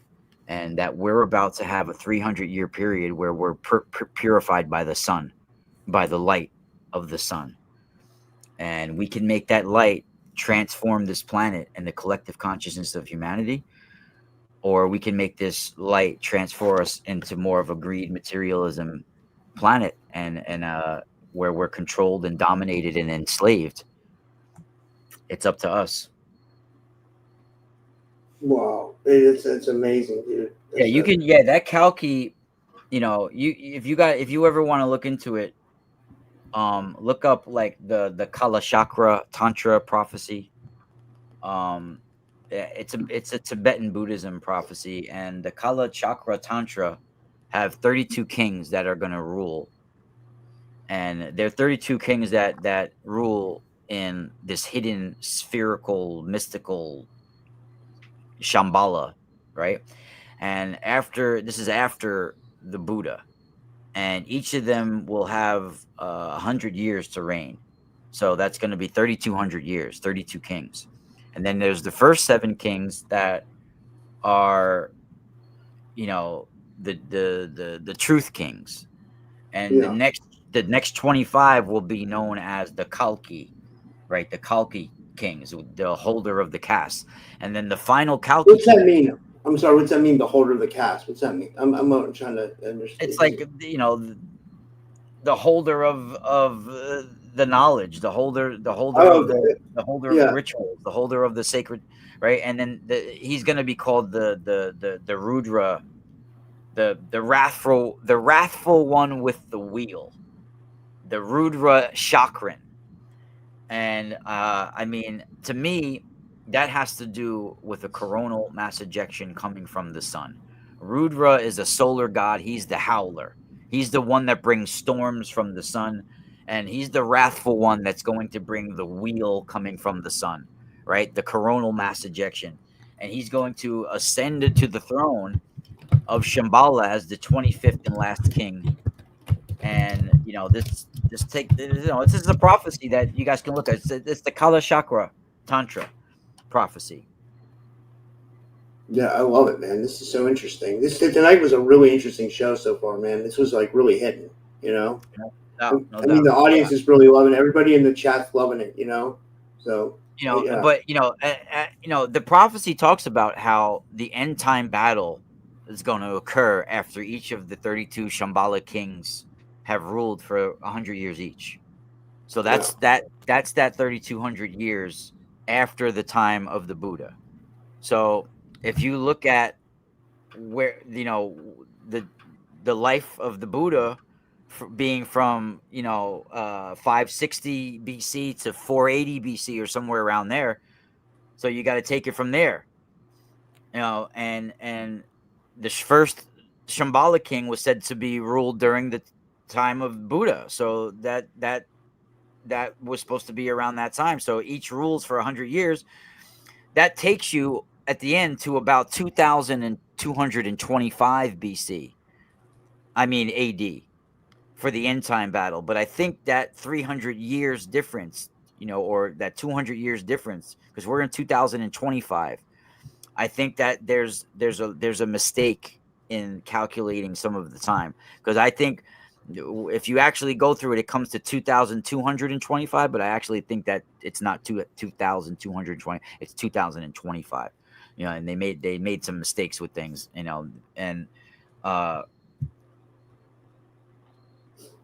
and that we're about to have a 300-year period where we're purified by the sun, by the light of the sun, and we can make that light transform this planet and the collective consciousness of humanity, or we can make this light transform us into more of a greed materialism planet, and where we're controlled and dominated and enslaved. It's up to us. Wow, it's amazing, dude. Yeah, you can. Yeah, that Kalki. If you ever want to look into it, look up like the Kala Chakra Tantra prophecy. It's a Tibetan Buddhism prophecy, and the Kala Chakra Tantra have 32 kings that are going to rule, and they're 32 kings that rule in this hidden spherical mystical Shambhala, right? And after the Buddha, and each of them will have 100 years to reign. So that's going to be 3,200 years, 32 kings. And then there's the first 7 kings that are, the truth kings, and Yeah. the next 25 will be known as the Kalki, right? The Kalki kings, the holder of the caste, and then the final Kalki What's that king. mean? I'm sorry. What's that mean? The holder of the cast. What's that mean? I'm trying to understand. It's like, the holder of the knowledge, Oh, okay. the holder of the Yeah. rituals, the holder of the sacred, right? And then he's going to be called the Rudra, the wrathful one with the wheel, the Rudra Chakran. And I mean, to me, that has to do with a coronal mass ejection coming from the sun. Rudra is a solar god. He's the howler. He's the one that brings storms from the sun, and he's the wrathful one that's going to bring the wheel coming from the sun, right? The coronal mass ejection. And he's going to ascend to the throne of Shambhala as the 25th and last king. And this is a prophecy that you guys can look at. It's the Kala Chakra Tantra prophecy. Yeah, I love it, man. This is so interesting. This tonight was a really interesting show so far, man. This was like really hitting, you know. No I mean, the audience is really loving it. Everybody in the chat's loving it, you know. So yeah. But the prophecy talks about how the end time battle is going to occur after each of the 32 Shambhala kings have ruled for 100 years each. So that's 3,200 years after the time of the Buddha. So if you look at where the life of the Buddha being from 560 BC to 480 BC or somewhere around there, so you got to take it from there, and the first Shambhala king was said to be ruled during the time of Buddha, so that was supposed to be around that time. So each rules for 100 years. That takes you at the end to about 2002 225 BC. I mean AD for the end time battle. But I think that 300 years difference, or that 200 years difference, because we're in 2025. I think that there's a mistake in calculating some of the time, because I think if you actually go through it, it comes to 2,225, but I actually think that it's not 2,220, it's 2025. And they made some mistakes with things, and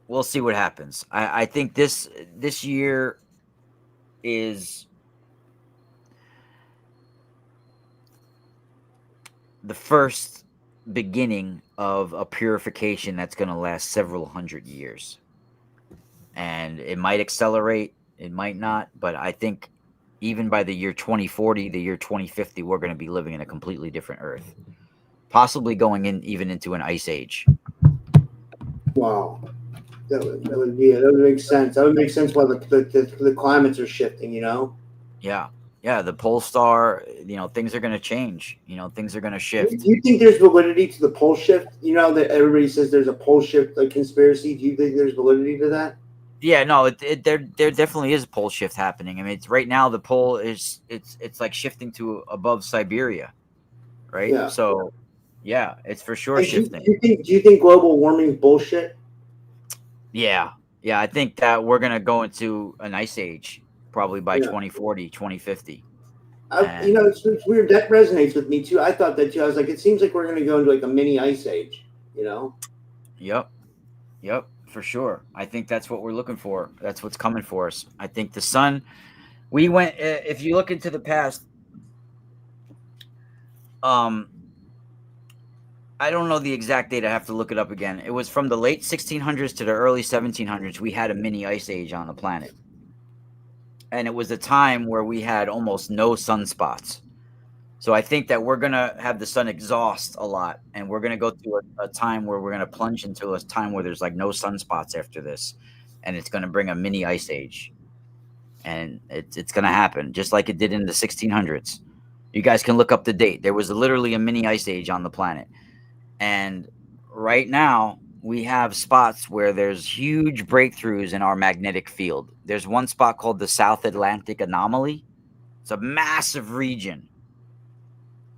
we'll see what happens. I think this year is the first beginning of a purification that's going to last several hundred years. And it might accelerate, it might not, but I think even by the year 2040, the year 2050, we're going to be living in a completely different Earth, possibly going even into an ice age. Wow. That would make sense. That would make sense why the climates are shifting, Yeah, the pole star, things are going to change. Things are going to shift. Do you think there's validity to the pole shift? That everybody says there's a pole shift, like conspiracy. Do you think there's validity to that? Yeah, no, there definitely is a pole shift happening. I mean, it's right now the pole is it's like shifting to above Siberia, right? Yeah. So, yeah, it's for sure shifting. Do you think global warming is bullshit? Yeah, I think that we're gonna go into an ice age probably by 2040, 2050. It's weird. That resonates with me too. I thought that too. I was like, it seems like we're going to go into like a mini ice age, Yep, for sure. I think that's what we're looking for. That's what's coming for us. I think the sun, if you look into the past, I don't know the exact date. I have to look it up again. It was from the late 1600s to the early 1700s. We had a mini ice age on the planet. And it was a time where we had almost no sunspots. So I think that we're going to have the sun exhaust a lot. And we're going to go through a time where we're going to plunge into a time where there's like no sunspots after this. And it's going to bring a mini ice age. And it's going to happen just like it did in the 1600s. You guys can look up the date. There was literally a mini ice age on the planet. And right now, we have spots where there's huge breakthroughs in our magnetic field. There's one spot called the South Atlantic Anomaly. It's a massive region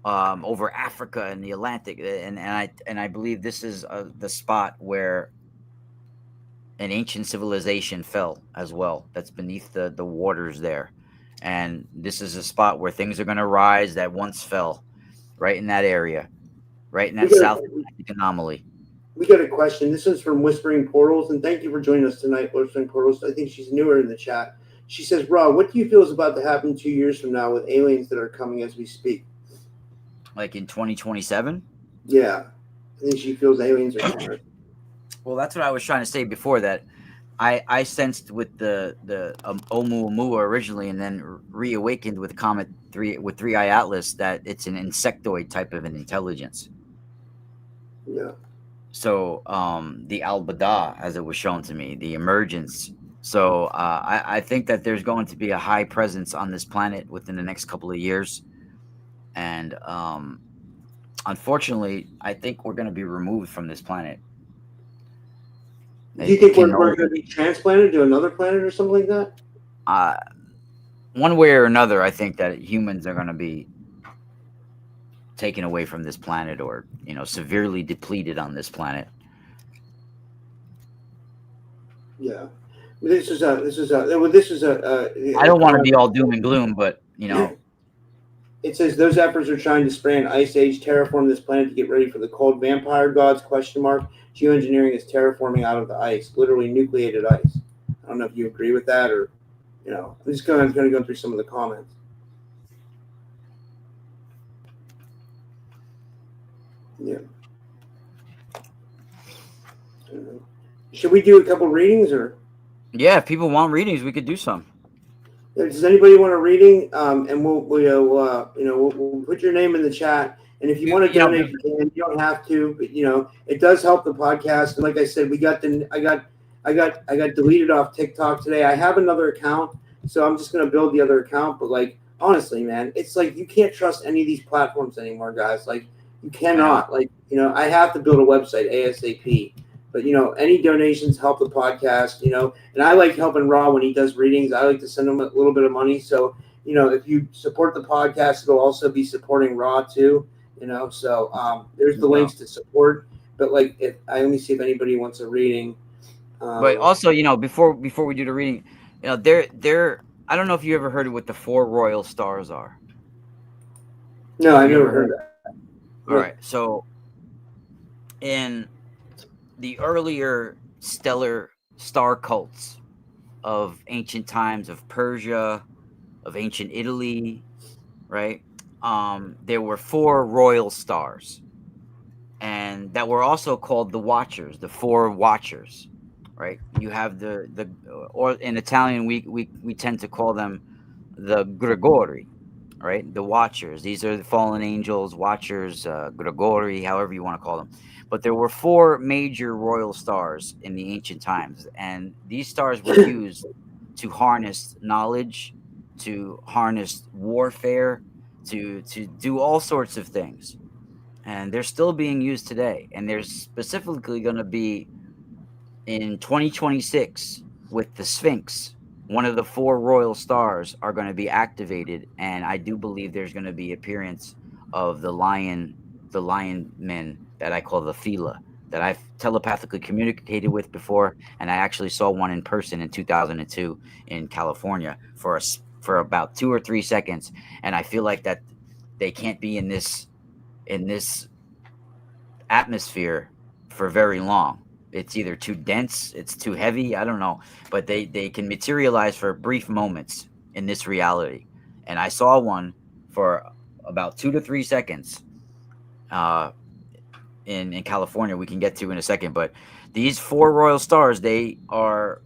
over Africa and the Atlantic. And I believe this is the spot where an ancient civilization fell as well. That's beneath the waters there. And this is a spot where things are going to rise that once fell, right in that area. Right in that South Atlantic anomaly. We got a question. This is from Whispering Portals, and thank you for joining us tonight, Whispering Portals. I think she's newer in the chat. She says, Rob, what do you feel is about to happen 2 years from now with aliens that are coming as we speak? Like in 2027? Yeah. I think she feels aliens are coming. Well, that's what I was trying to say before that. I sensed with the Oumuamua originally, and then reawakened with Comet 3 with 3-Eye Atlas that it's an insectoid type of an intelligence. Yeah. So the Al-Bada, as it was shown to me, the emergence. So I think that there's going to be a high presence on this planet within the next couple of years. And unfortunately, I think we're going to be removed from this planet. Do you think we're going to be transplanted to another planet or something like that? One way or another, I think that humans are going to be taken away from this planet, or severely depleted on this planet. Yeah, this is a. I don't want to be all doom and gloom, but it says those efforts are trying to spray an ice age, terraform this planet to get ready for the cold vampire gods? ? Geoengineering is terraforming out of the ice, literally nucleated ice. I don't know if you agree with that, or I'm just going to go through some of the comments. Yeah. Should we do a couple readings, or? Yeah, if people want readings, we could do some. Does anybody want a reading? And we'll put your name in the chat. And if you want to donate, you don't have to. But it does help the podcast. And like I said, I got deleted off TikTok today. I have another account, so I'm just gonna build the other account. But honestly, man, it's like you can't trust any of these platforms anymore, guys. You cannot. Like, I have to build a website ASAP. But, any donations help the podcast, and I like helping Raw when he does readings. I like to send him a little bit of money. So, if you support the podcast, it'll also be supporting Raw too, So there's the links to support. But like, if I only see if anybody wants a reading. But also, before we do the reading, there. I don't know if you ever heard of what the 4 royal stars are. No, I never heard that. All right, so in the earlier stellar star cults of ancient times, of Persia, of ancient Italy, right? There were 4 royal stars, and that were also called the Watchers, the 4 Watchers, right? You have or in Italian we tend to call them the Gregori, right? The Watchers. These are the fallen angels, Watchers, Gregori, however you want to call them. But there were 4 major royal stars in the ancient times, and these stars were used to harness knowledge, to harness warfare, to do all sorts of things. And they're still being used today. And they're specifically going to be in 2026 with the Sphinx. One of the 4 royal stars are going to be activated, and I do believe there's going to be appearance of the lion men that I call the Fila, that I've telepathically communicated with before, and I actually saw one in person in 2002 in California for about 2 or 3 seconds, and I feel like that they can't be in this atmosphere for very long. It's either too dense, it's too heavy, I don't know, but they can materialize for brief moments in this reality. And I saw one for about 2 to 3 seconds in California. We can get to in a second, but these 4 royal stars, they are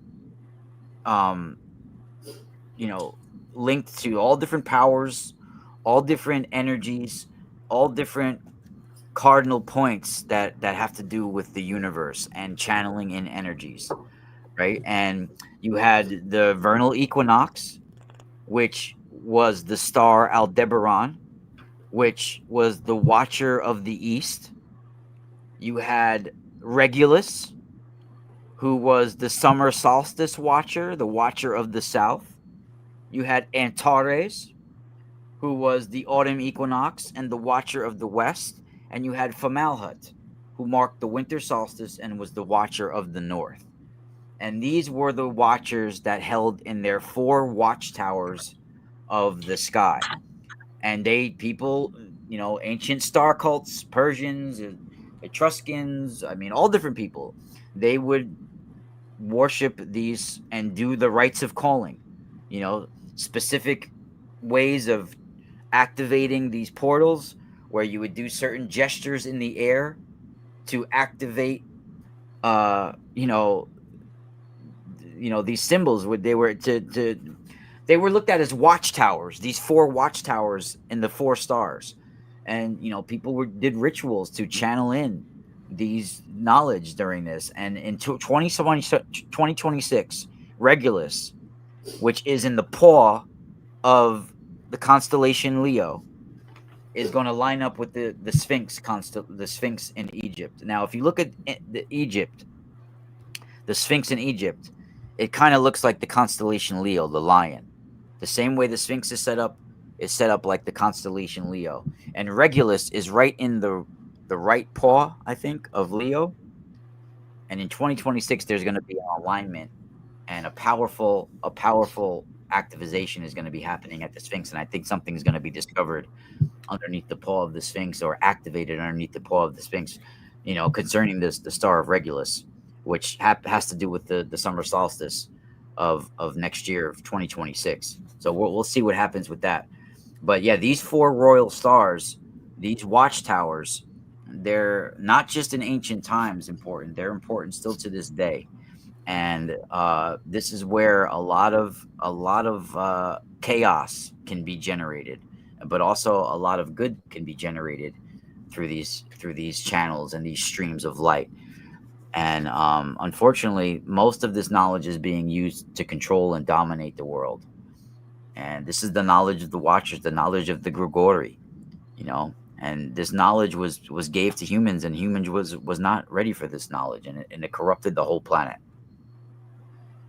linked to all different powers, all different energies, all different cardinal points that have to do with the universe and channeling in energies, right? And you had the vernal equinox, which was the star Aldebaran, which was the watcher of the east. You had Regulus, who was the summer solstice watcher, the watcher of the south. You had Antares, who was the autumn equinox and the watcher of the west. And you had Fomalhaut, who marked the winter solstice and was the watcher of the north. And these were the watchers that held in their 4 watchtowers of the sky. And ancient star cults, Persians, Etruscans, all different people, they would worship these and do the rites of calling, specific ways of activating these portals, where you would do certain gestures in the air to activate these symbols. They were looked at as watchtowers, these 4 watchtowers in the 4 stars. And people did rituals to channel in these knowledge during this. And in 2026, Regulus, which is in the paw of the constellation Leo, is going to line up with the Sphinx the Sphinx in Egypt. Now, if you look at the Sphinx in Egypt, it kind of looks like the constellation Leo, the lion. The same way the Sphinx is set up like the constellation Leo. And Regulus is right in the right paw, I think, of Leo. And in 2026, there's going to be an alignment, and a powerful activation is going to be happening at the Sphinx. And I think something's going to be discovered underneath the paw of the Sphinx, or activated underneath the paw of the Sphinx, concerning the star of Regulus, which has to do with the summer solstice of next year, of 2026. So we'll see what happens with that. But yeah, these 4 royal stars, these watchtowers, they're not just in ancient times important. They're important still to this day. And this is where a lot of chaos can be generated, but also a lot of good can be generated through these channels and these streams of light. And unfortunately, most of this knowledge is being used to control and dominate the world. And this is the knowledge of the Watchers, the knowledge of the Grigori, and this knowledge was gave to humans, and humans was not ready for this knowledge, and it corrupted the whole planet.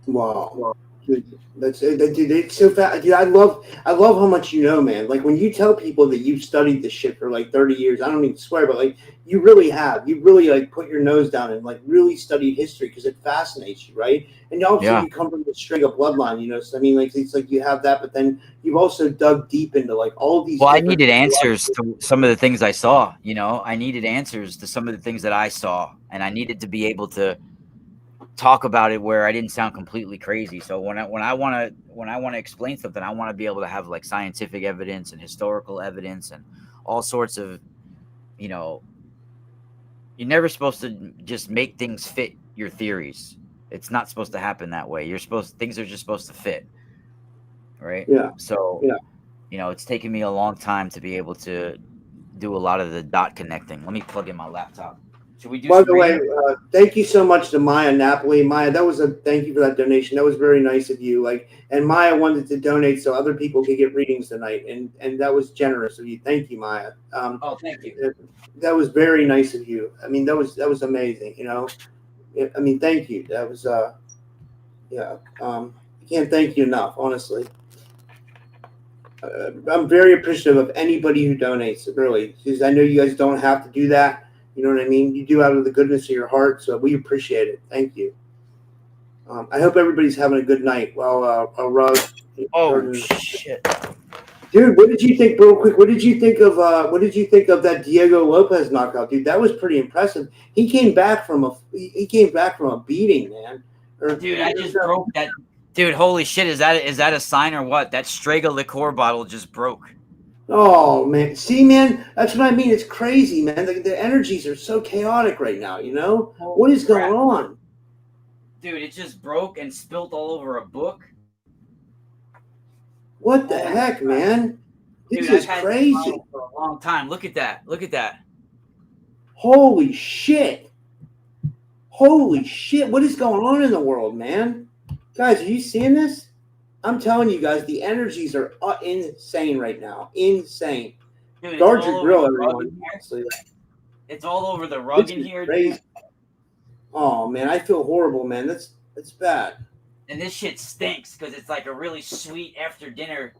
Wow. Dude, dude, it's so fast. Dude, I love how much you know, man. Like when you tell people that you've studied this shit for like 30 years, I don't even swear, but like you really have. You really like put your nose down and like really studied history because it fascinates you, right? And also you come from the Strega bloodline, you know. So I mean, like it's like you have that, but then you've also dug deep into like all these. Well, I needed answers to some of the things I saw. You know, I needed answers to some of the things that I saw, and I needed to be able to talk about it where I didn't sound completely crazy. So when I want to explain something, I want to be able to have like scientific evidence and historical evidence and all sorts of, you know, you're never supposed to just make things fit your theories. It's not supposed to happen that way. Things are just supposed to fit. Right? Yeah. So, you know, it's taken me a long time to be able to do a lot of the dot connecting. Let me plug in my laptop. Should we do? By the way, thank you so much to Maya Napoli. Maya, thank you for that donation. That was very nice of you. Like, and Maya wanted to donate so other people could get readings tonight, and that was generous of you. Thank you, Maya. Thank you. That was very nice of you. I mean, that was amazing. You know, I mean, thank you. That was I can't thank you enough, honestly. I'm very appreciative of anybody who donates, really, because I know you guys don't have to do that. You know what I mean? You do out of the goodness of your heart, so we appreciate it. Thank you. I hope everybody's having a good night. Well, Rose. Shit, dude! What did you think, real quick? What did you think of that Diego Lopez knockout, dude? That was pretty impressive. He came back from a beating, man. Dude, I just broke that. Dude, holy shit! Is that a sign or what? That Strega liqueur bottle just broke. Oh man, see, man, that's what I mean. It's crazy, man. The energies are so chaotic right now. You know what is going on? Dude, it just broke and spilt all over a book. What the heck, man? This is crazy. For a long time. Look at that. Look at that. Holy shit! Holy shit! What is going on in the world, man? Guys, are you seeing this? I'm telling you guys, the energies are insane right now. Insane. Dude, guard your grill, everyone. It's all over the rug in here. Crazy. Oh man, I feel horrible, man. That's bad. And this shit stinks because it's like a really sweet after dinner.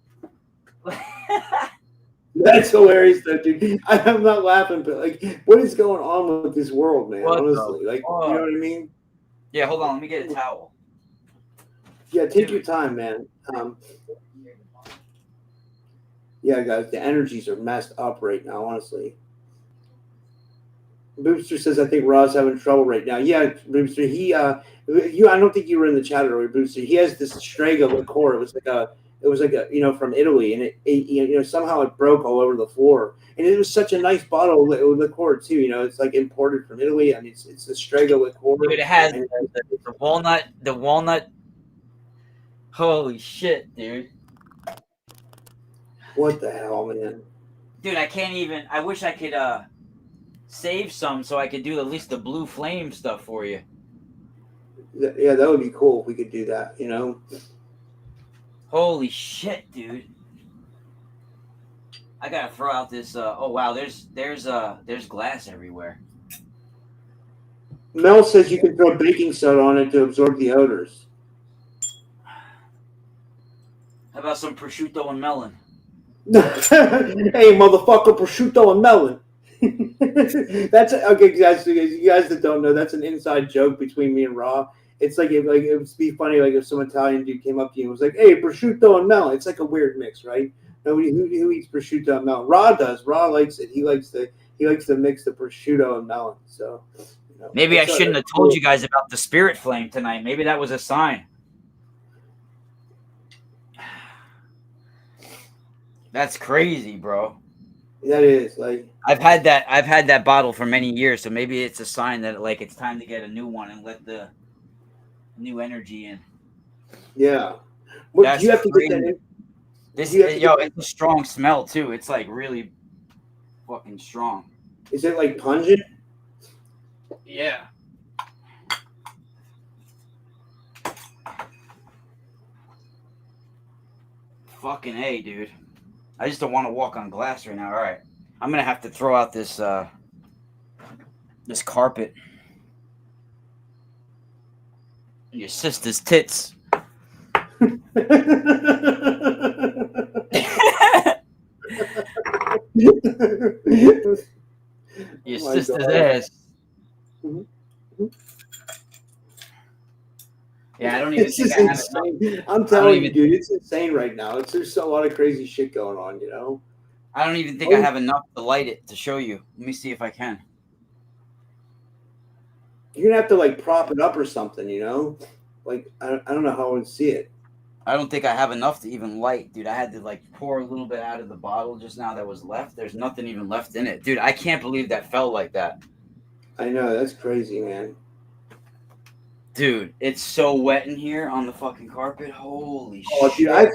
That's hilarious, though, dude. I'm not laughing, but like, what is going on with this world, man? Honestly, like, you know what I mean? Yeah, hold on. Let me get a towel. Yeah, take your time, man. Yeah, guys, the energies are messed up right now, honestly. Boobster says, I think Ra's having trouble right now. Yeah, Boobster, I don't think you were in the chat earlier, Boobster. He has this Strega liqueur. It was like a, you know, from Italy, and it somehow it broke all over the floor. And it was such a nice bottle of liqueur too. You know, it's like imported from Italy. I mean, it's a Strega liqueur. Dude, it has the walnut. Holy shit, dude. What the hell, man? Dude, I can't even. I wish I could save some so I could do at least the blue flame stuff for you. Yeah, that would be cool if we could do that, you know? Holy shit, dude. I gotta throw out this oh wow, there's glass everywhere. Mel says you can throw baking soda on it to absorb the odors. How about some prosciutto and melon? Hey, motherfucker, prosciutto and melon. That's okay, guys. You guys that don't know, that's an inside joke between me and Ra. It's like it would be funny, like if some Italian dude came up to you and was like, "Hey, prosciutto and melon." It's like a weird mix, right? Nobody who eats prosciutto and melon. Ra does. Ra likes it. He likes to mix the prosciutto and melon. So, you know, maybe I shouldn't have told you guys about the spirit flame tonight. Maybe that was a sign. That's crazy, bro. That is like I've had that bottle for many years, so maybe it's a sign that like it's time to get a new one and let the new energy in. Yeah. What, do you have to get that in? It's a strong smell too. It's like really fucking strong. Is it like pungent? Yeah. Fucking A, dude. I just don't want to walk on glass right now. All right. I'm gonna have to throw out this this carpet. Your sister's tits. Your Oh my sister's God. ass. Mhm. Yeah, I don't even It's think just I have enough. insane. I'm I don't telling you, even. dude, it's insane right now. There's a lot of crazy shit going on, you know? I don't even think I Oh, have enough to light it to show you. Let me see if I can. you're gonna have to like prop it up or something, you know? Like I don't know how I would see it. I don't think I have enough to even light, dude. I had to like pour a little bit out of the bottle just now that was left. There's nothing even left in it, dude. I can't believe that fell like that, I know, that's crazy, man. dude. It's so wet in here on the fucking carpet. Holy Oh, dude, shit! I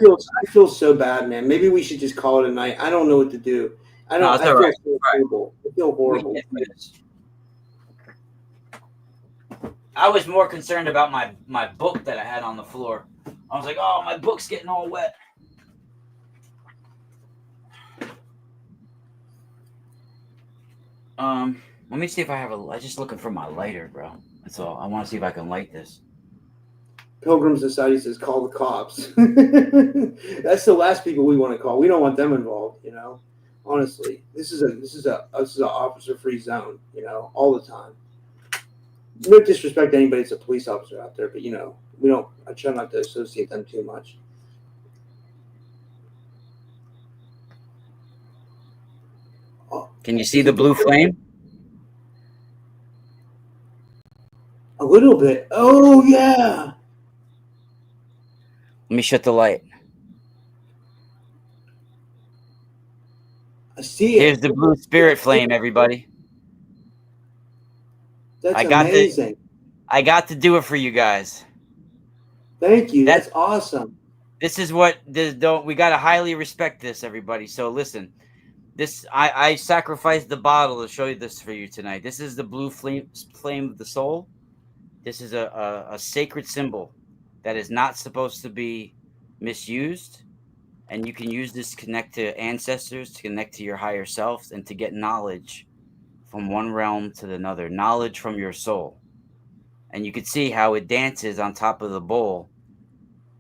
feel so bad, man. Maybe we should just call it a night. I don't know what to do. No, it's I all feel right. so All right. horrible. I feel We horrible. can do this. I was more concerned about my book that I had on the floor. I was like, oh, my book's getting all wet. Let me see if I have I'm just looking for my lighter, bro. That's all. I want to see if I can light this. Pilgrim Society says call the cops. That's the last people we want to call. We don't want them involved, you know. Honestly, this is a officer free zone, you know, all the time. No disrespect to anybody that's a police officer out there, but you know, we don't. I try not to associate them too much. Oh, Can you see the blue flame? a little bit. Oh yeah. Let me shut the light. I see it. Here's the blue spirit flame, everybody. That's I got amazing. I got to do it for you guys. Thank you. That That's awesome. this is what this don't we gotta highly respect this, everybody. So listen, this I sacrificed the bottle to show you this for you tonight. This is the blue flame of the soul. This is a sacred symbol that is not supposed to be misused. And you can use this to connect to ancestors, to connect to your higher selves, and to get knowledge from one realm to another, knowledge from your soul. And you can see how it dances on top of the bowl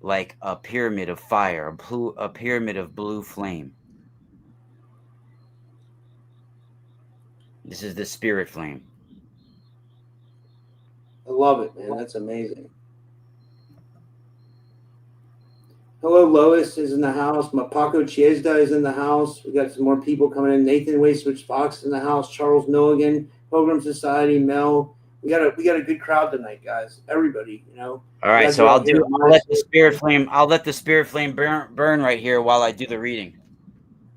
like a pyramid of fire, a pyramid of blue flame. This is the spirit flame. I love it, man. That's amazing. Hello, Lois is in the house. Mapako Chiesda is in the house. We got some more people coming in. Nathan Wayswitch Fox in the house. Charles Milligan, Pilgrim Society, Mel. We got a good crowd tonight, guys. Everybody, you know. All right, Guys so are all I'll here. let the spirit flame. I'll let the spirit flame burn right here while I do the reading.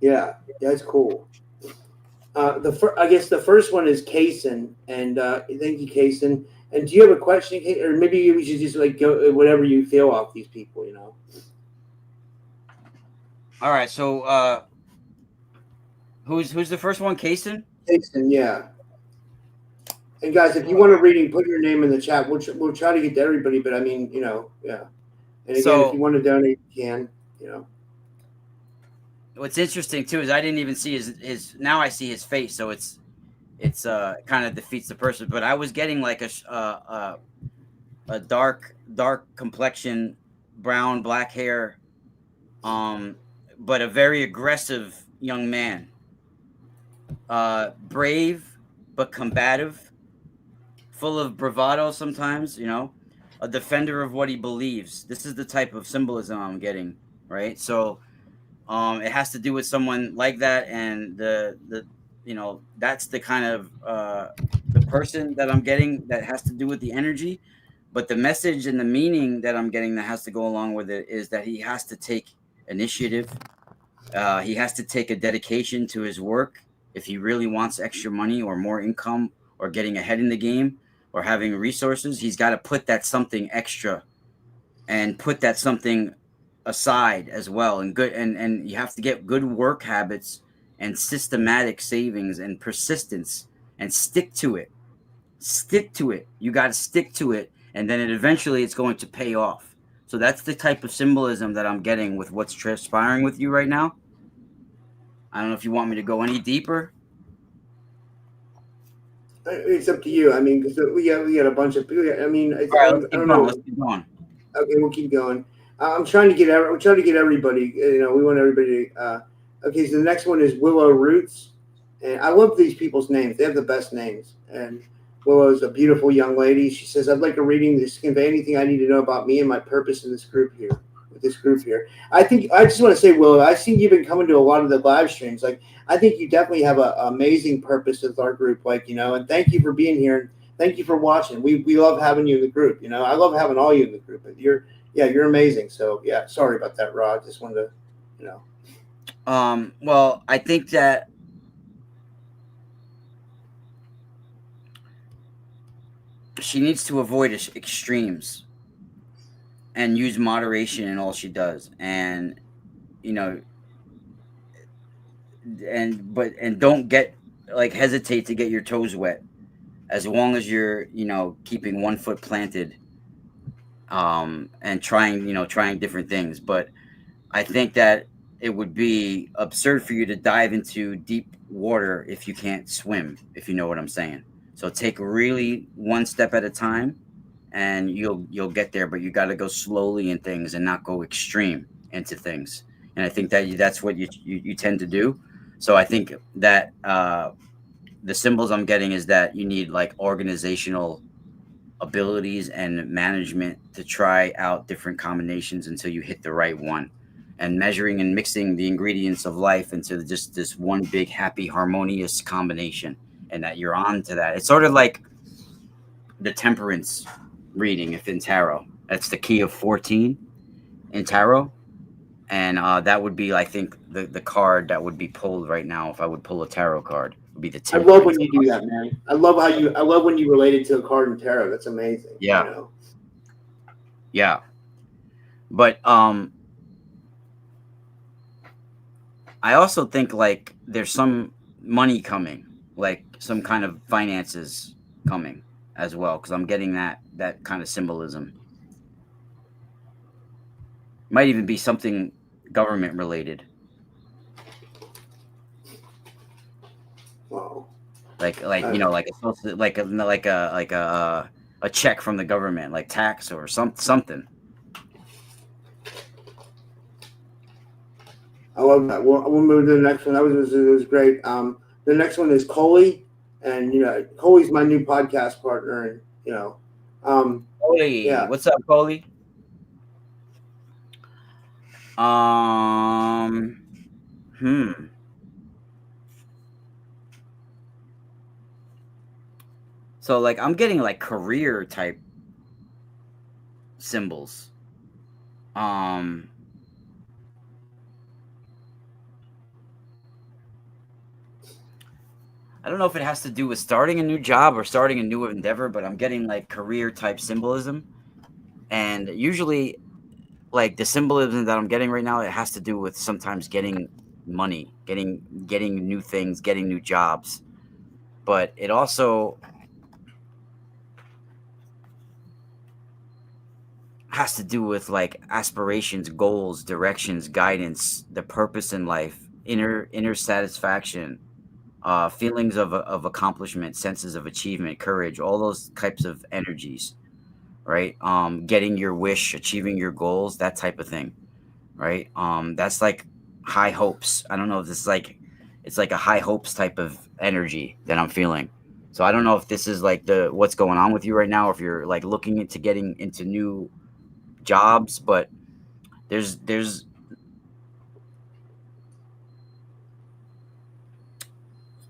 Yeah, that's cool. I guess the first one is Kaysen, and thank you, Kaysen. And do you have a question, or maybe we should just like go whatever you feel off these people, you know? All right, so who's the first one, Kaysen? Kaysen, yeah. And guys, if you want a reading, put your name in the chat. We'll try to get to everybody, but I mean, you know, yeah. And again, if you want to donate, you can, you know. What's interesting too is I didn't even see his. Now I see his face, so it's kind of defeats the person. But I was getting like a dark complexion, brown, black hair, but a very aggressive young man. Brave but combative, full of bravado sometimes, you know, a defender of what he believes. This is the type of symbolism I'm getting, right? So it has to do with someone like that, and the you know, that's the kind of the person that I'm getting that has to do with the energy. But the message and the meaning that I'm getting that has to go along with it is that he has to take initiative. He has to take a dedication to his work if he really wants extra money or more income or getting ahead in the game or having resources. He's got to put that something extra and put that something aside as well. And good and you have to get good work habits and systematic savings and persistence and stick to it. Stick to it. You got to stick to it, and then eventually it's going to pay off. So that's the type of symbolism that I'm getting with what's transpiring with you right now. I don't know if you want me to go any deeper, It's up to you. I mean, because we got a bunch of people. I mean, All right, let's I keep don't going. know. Let's keep going. Okay, we'll keep going. I'm trying to get we're trying to get everybody. We want everybody. Okay, so the next one is Willow Roots, and I love these people's names. They have the best names. And Willow is a beautiful young lady. She says, "I'd like a reading to convey anything I need to know about me and my purpose in this group here." With this group here, I just want to say, Willow, I've seen you've been coming to a lot of the live streams. Like, I think you definitely have an amazing purpose with our group. And thank you for being here. Thank you for watching. We love having you in the group. I love having all you in the group. But you're amazing. So yeah, sorry about that, Rod. Just wanted to, Well, I think that she needs to avoid extremes and use moderation in all she does, and don't hesitate to get your toes wet, as long as you're keeping one foot planted, and trying different things. But I think that it would be absurd for you to dive into deep water if you can't swim, if you know what I'm saying. So take really one step at a time, and you'll get there. But you got to go slowly in things and not go extreme into things. And I think that that's what you tend to do. So I think that the symbols I'm getting is that you need like organizational abilities and management to try out different combinations until you hit the right one, and measuring and mixing the ingredients of life into just this one big happy harmonious combination, and that you're on to that. It's sort of like the temperance reading, if in tarot, that's the key of 14 in tarot. And that would be, I think, the card that would be pulled right now if I would pull a tarot card, would be the I love when temperance. you do that, man. I love when you relate it to a card in tarot. That's amazing. Yeah. Yeah. But I also think like there's some money coming, like some kind of finances coming as well, because I'm getting that kind of symbolism. Might even be something government related, Wow. like a check from the government, like tax or something. I love that. We'll move to the next one. That was great. The next one is Coley, and Coley's my new podcast partner, and Coley, yeah. what's up, Coley? Hmm. So like I'm getting like career type symbols. I don't know if it has to do with starting a new job or starting a new endeavor, but I'm getting like career type symbolism. And usually like the symbolism that I'm getting right now, it has to do with sometimes getting money, getting new things, getting new jobs. But it also has to do with like aspirations, goals, directions, guidance, the purpose in life, inner satisfaction, feelings of accomplishment, senses of achievement, courage, all those types of energies, right? Getting your wish, achieving your goals, that type of thing, right? That's like high hopes. I don't know if this is like, it's like a high hopes type of energy that I'm feeling. So I don't know if this is like what's going on with you right now, if you're like looking into getting into new jobs, but there's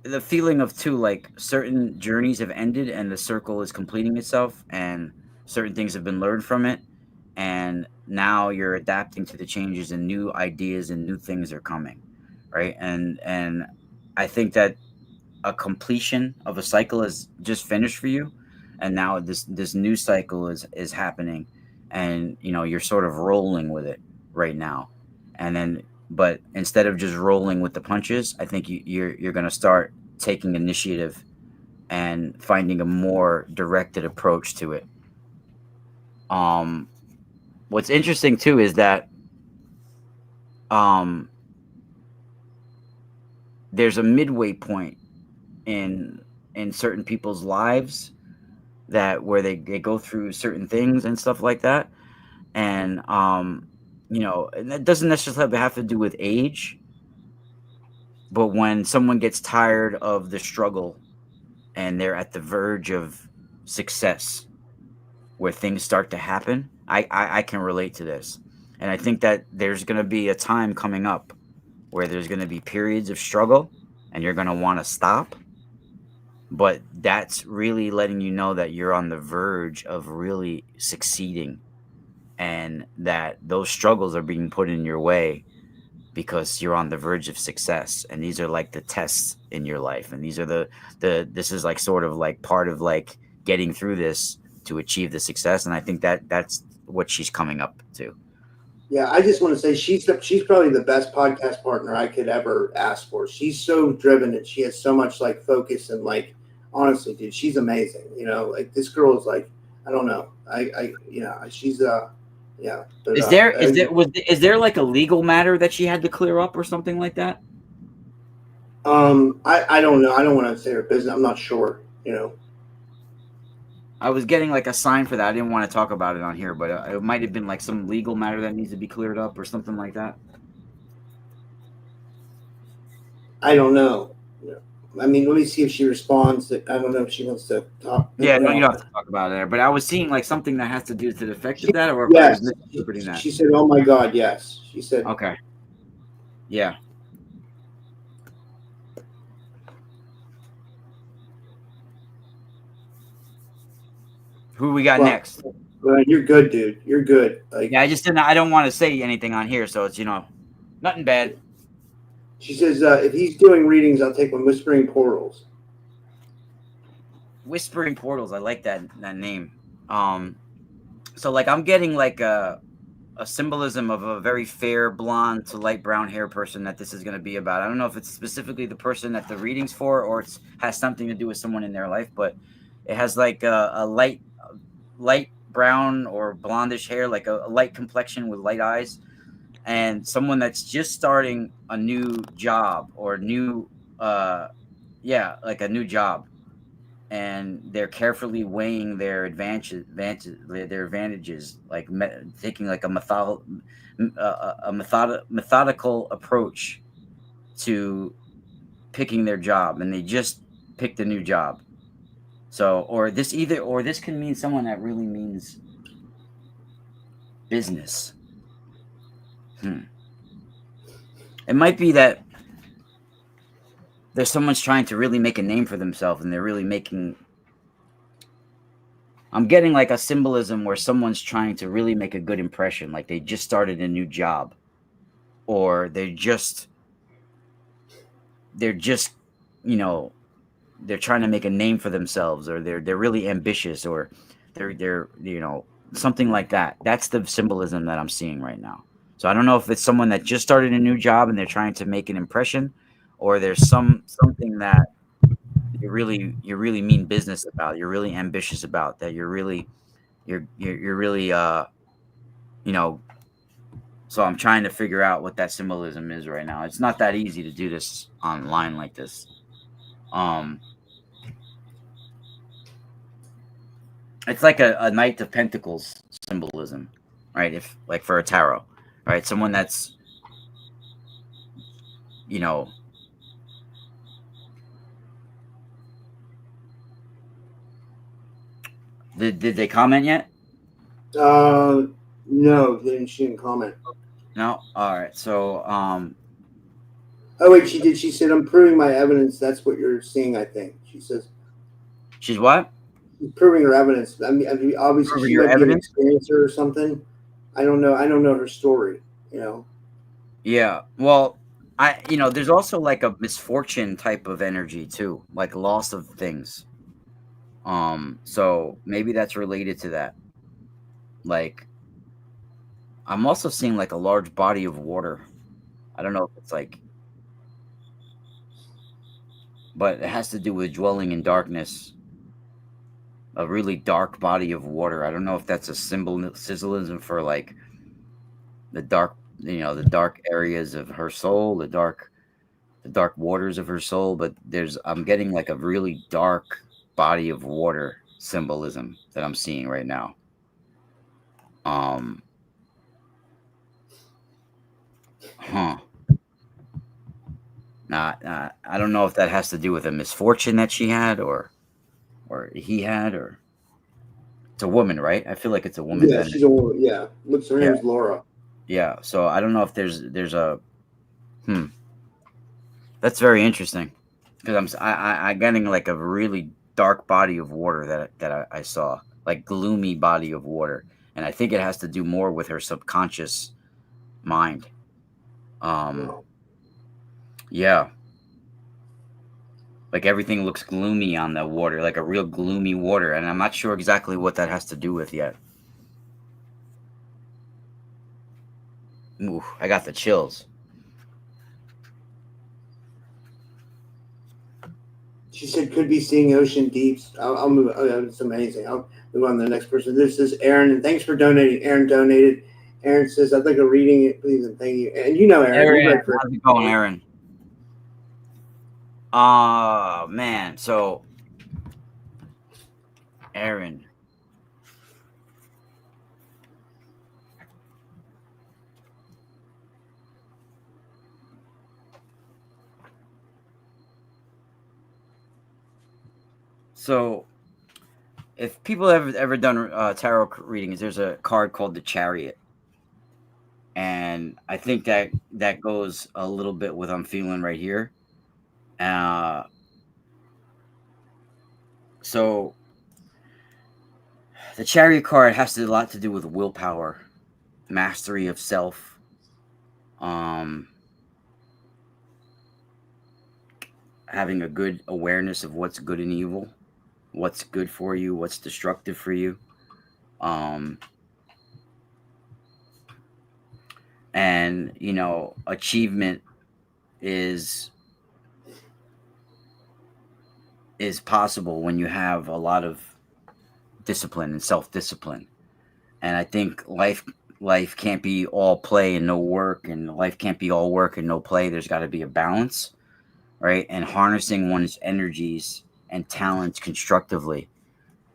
the feeling of too, like certain journeys have ended and the circle is completing itself, and certain things have been learned from it, and now you're adapting to the changes, and new ideas and new things are coming, right? And I think that a completion of a cycle is just finished for you, and now this new cycle is happening, and you're sort of rolling with it right now. And then, but instead of just rolling with the punches, I think you're going to start taking initiative and finding a more directed approach to it. um what's interesting too is that um there's a midway point in in certain people's lives that where they go through certain things and stuff like that. And you know, and that doesn't necessarily have to do with age, but when someone gets tired of the struggle and they're at the verge of success where things start to happen, I can relate to this. And I think that there's going to be a time coming up where there's going to be periods of struggle and you're going to want to stop. But that's really letting you know that you're on the verge of really succeeding and that those struggles are being put in your way because you're on the verge of success. And these are like the tests in your life. And these are this is like sort of like part of like getting through this to achieve the success. And I think that that's what she's coming up to. Yeah, I just want to say she's probably the best podcast partner I could ever ask for. She's so driven and she has so much like focus and like honestly, dude, she's amazing. You know, like this girl is like I don't know, she's yeah. But, is there like a legal matter that she had to clear up or something like that? I don't know. I don't want to say her business. I'm not sure. You know. I was getting like a sign for that. I didn't want to talk about it on here, but it might have been like some legal matter that needs to be cleared up or something like that. I don't know. I mean, let me see if she responds. I don't know if she wants to talk. Yeah, no, you don't have to talk about it there. But I was seeing like something that has to do to the effect of that, or yes, I was misinterpreting that. She said, "Oh my God, yes." She said, "Okay, yeah." Who we got next? You're good, dude. You're good. Like, yeah, I don't want to say anything on here, so it's nothing bad. She says, if he's doing readings, I'll take one. Whispering Portals. Whispering Portals. I like that name. So like I'm getting like a symbolism of a very fair blonde to light brown hair person that this is going to be about. I don't know if it's specifically the person that the reading's for or it has something to do with someone in their life, but it has like a light brown or blondish hair, like a light complexion with light eyes, and someone that's just starting a new job or like a new job, and they're carefully weighing their advantages, like taking like a methodical approach to picking their job, and they just picked a new job. So, or this can mean someone that really means business. It might be that there's someone's trying to really make a name for themselves and they're really I'm getting like a symbolism where someone's trying to really make a good impression, like they just started a new job or they're just they're trying to make a name for themselves, or they're really ambitious, or they're something like that. That's the symbolism that I'm seeing right now. So I don't know if it's someone that just started a new job and they're trying to make an impression, or there's something that you really mean business about, you're really ambitious about, that you're really so I'm trying to figure out what that symbolism is right now. It's not that easy to do this online like this. It's like a Knight of Pentacles symbolism, right? If like for a tarot, right? Someone that's, did they comment yet? No, she didn't comment. No? All right. So, oh wait, she did. She said, "I'm proving my evidence." That's what you're seeing, I think. She says. She's what? She's proving her evidence. I mean obviously Proving she might be an experiencer or something. I don't know her story. Yeah. Well, there's also like a misfortune type of energy too, like loss of things. So maybe that's related to that. Like, I'm also seeing like a large body of water. I don't know if it's like, but it has to do with dwelling in darkness. A really dark body of water. I don't know if that's a symbolism for like the dark, the dark areas of her soul, the dark the dark waters of her soul, but I'm getting like a really dark body of water symbolism that I'm seeing right now. Huh. I don't know if that has to do with a misfortune that she had or he had, or it's a woman, right? I feel like it's a woman's Yeah, energy. she's a woman. Yeah, looks her name's Laura. Yeah, so I don't know if there's a That's very interesting because I'm getting like a really dark body of water that I saw, like gloomy body of water, and I think it has to do more with her subconscious mind. Yeah, like everything looks gloomy on the water, like a real gloomy water, and I'm not sure exactly what that has to do with yet. Ooh, I got the chills. She said could be seeing ocean deeps. I'll move. Oh, it's amazing. I'll move on to the next person. This is Aaron, and thanks for donating. Aaron donated. Aaron says, "I'd like a reading it, please, and thank you." And you know, Aaron, you read for. How's it going, Aaron? Oh man, so Aaron. So, if people have ever done tarot readings, there's a card called the Chariot, and I think that goes a little bit with I'm feeling right here. So the Chariot card has a lot to do with willpower, mastery of self, having a good awareness of what's good and evil, what's good for you, what's destructive for you. And achievement is possible when you have a lot of discipline and self-discipline. And I think life can't be all play and no work, and life can't be all work and no play. There's got to be a balance, right? And harnessing one's energies and talents constructively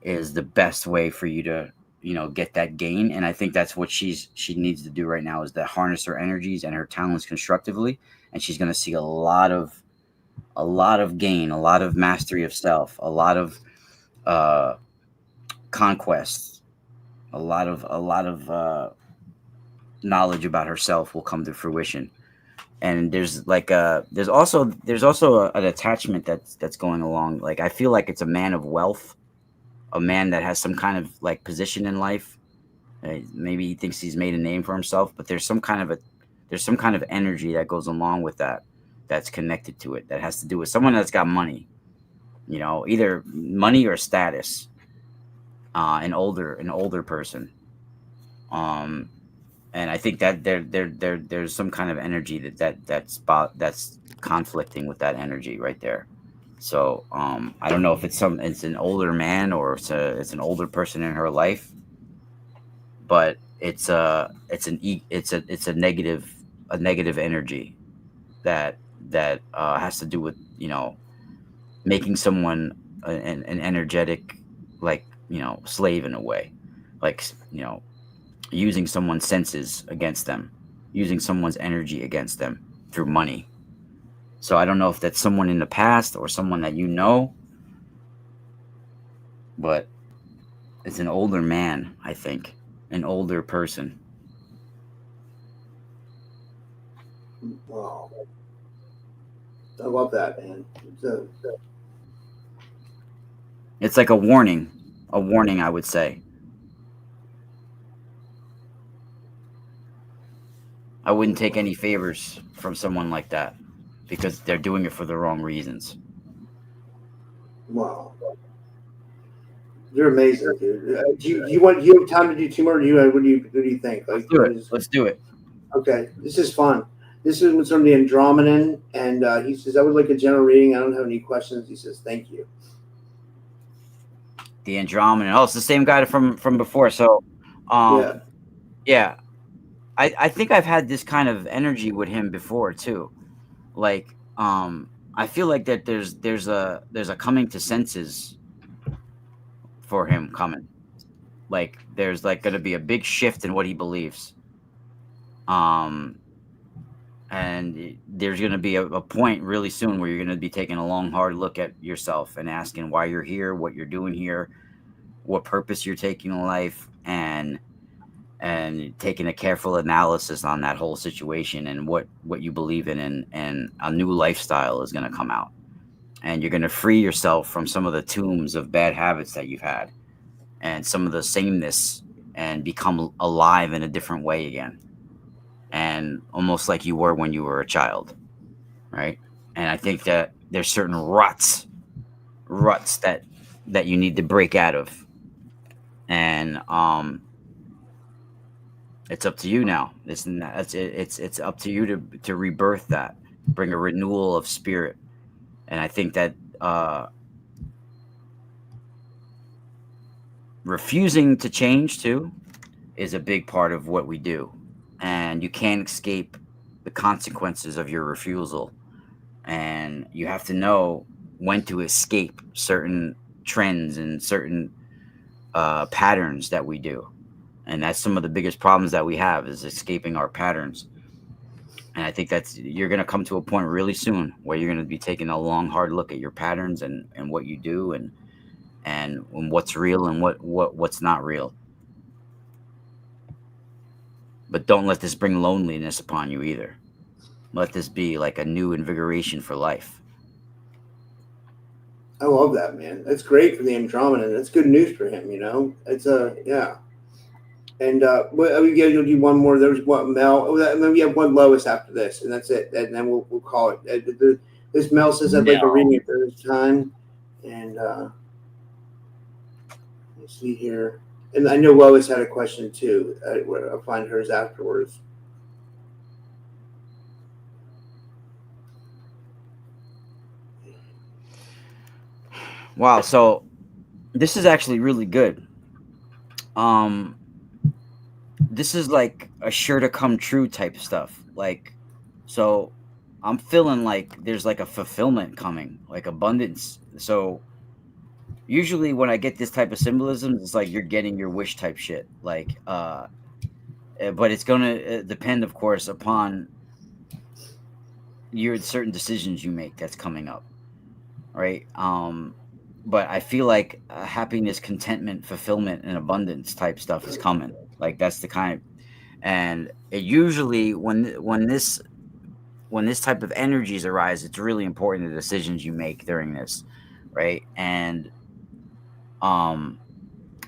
is the best way for you to get that gain. And I think that's what she needs to do right now, is to harness her energies and her talents constructively, and she's going to see a lot of gain, a lot of mastery of self, a lot of conquests, a lot of knowledge about herself will come to fruition. And there's also an attachment that's going along. Like, I feel like it's a man of wealth, a man that has some kind of like position in life. Maybe he thinks he's made a name for himself, but there's some kind of energy that goes along with that, that's connected to it, that has to do with someone that's got money, either money or status, an older person. And I think that there's some kind of energy that's conflicting with that energy right there. So I don't know if it's an older man or it's an older person in her life, but it's a negative energy that has to do with making someone an energetic, like, slave in a way, like, using someone's senses against them, using someone's energy against them through money. So I don't know if that's someone in the past or someone that but it's an older man, I think, an older person. Wow, I love that, man. It's like a warning, I would say. I wouldn't take any favors from someone like that, because they're doing it for the wrong reasons. Wow, you're amazing, dude. Do you have time to do two more? Or what do you think? Like, Let's do it. Okay, this is fun. This is from the Andromedan, and he says, "I would like a general reading. I don't have any questions." He says, "Thank you." The Andromedan. Oh, it's the same guy from before. So, yeah. I think I've had this kind of energy with him before too. Like, I feel like that there's a coming to senses for him coming. Like there's like going to be a big shift in what he believes. Um, and there's going to be a point really soon where you're going to be taking a long, hard look at yourself and asking why you're here, what you're doing here, what purpose you're taking in life, and taking a careful analysis on that whole situation and what you believe in, and a new lifestyle is going to come out, and you're going to free yourself from some of the tombs of bad habits that you've had and some of the sameness, and become alive in a different way again, and almost like you were when you were a child, right? And I think that there's certain ruts that you need to break out of, and it's up to you now. It's up to you to rebirth that, bring a renewal of spirit. And I think that refusing to change too is a big part of what we do, and you can't escape the consequences of your refusal. And you have to know when to escape certain trends and certain patterns that we do. And that's some of the biggest problems that we have, is escaping our patterns. And I think that's, you're going to come to a point really soon where you're going to be taking a long, hard look at your patterns and what you do, and what's real and what's not real. But don't let this bring loneliness upon you either. Let this be like a new invigoration for life. I love that, man. That's great for the Andromedan. That's good news for him, you know? It's yeah. And we got to do one more. There's one Mel, and then we have one Lois after this, and that's it. And then we'll call it. This Mel says I'd like to read it for this time. And let's see here. And I know Lois had a question too. I'll find hers afterwards. Wow, so this is actually really good. This is like a sure to come true type stuff. Like, so I'm feeling like there's like a fulfillment coming, like abundance. So usually when I get this type of symbolism, it's like you're getting your wish type shit. Like, but it's gonna depend, of course, upon your certain decisions you make that's coming up, right? But I feel like happiness, contentment, fulfillment, and abundance type stuff is coming. Like that's the kind, and it usually when this type of energies arise, it's really important the decisions you make during this, right? And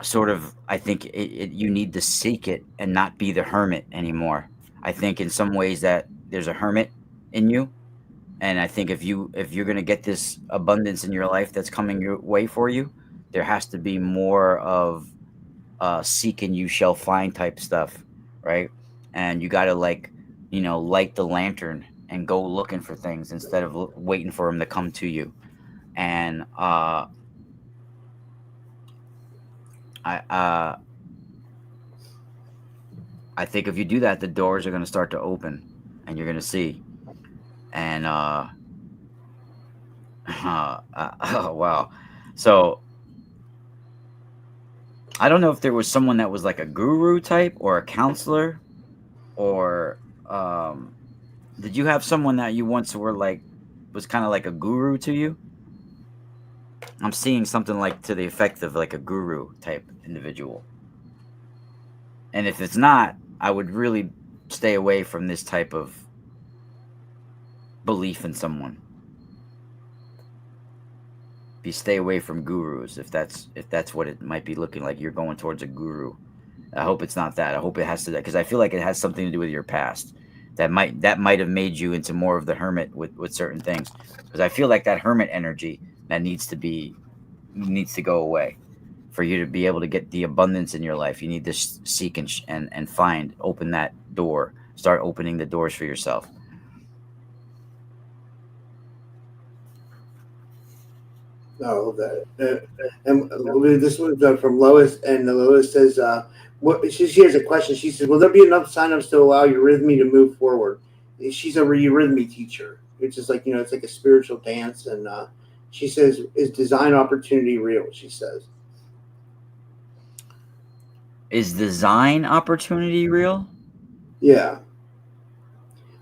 sort of, I think you need to seek it and not be the hermit anymore. I think in some ways that there's a hermit in you, and I think if you're going to get this abundance in your life that's coming your way for you, there has to be more of seek and you shall find type stuff, right? And you got to like, light the lantern and go looking for things instead of waiting for them to come to you. And I think if you do that, the doors are going to start to open, and you're going to see. And oh wow, so I don't know if there was someone that was like a guru type or a counselor, or did you have someone that you once were like was kind of like a guru to you? I'm seeing something like to the effect of like a guru type individual. And if it's not, I would really stay away from this type of belief in someone. Stay away from gurus if that's what it might be looking like. You're going towards a guru. I hope it's not that. I hope it has to, because I feel like it has something to do with your past. That might have made you into more of the hermit with certain things. Because I feel like that hermit energy that needs to go away for you to be able to get the abundance in your life. You need to seek and find, open that door, start opening the doors for yourself. I love that. And this one's from Lois, and Lois says, "What?" She has a question. She says, "Will there be enough signups to allow Eurythmy to move forward?" She's a Eurythmy teacher, which is like, it's like a spiritual dance. And she says, "Is design opportunity real?" She says. Is design opportunity real? Yeah.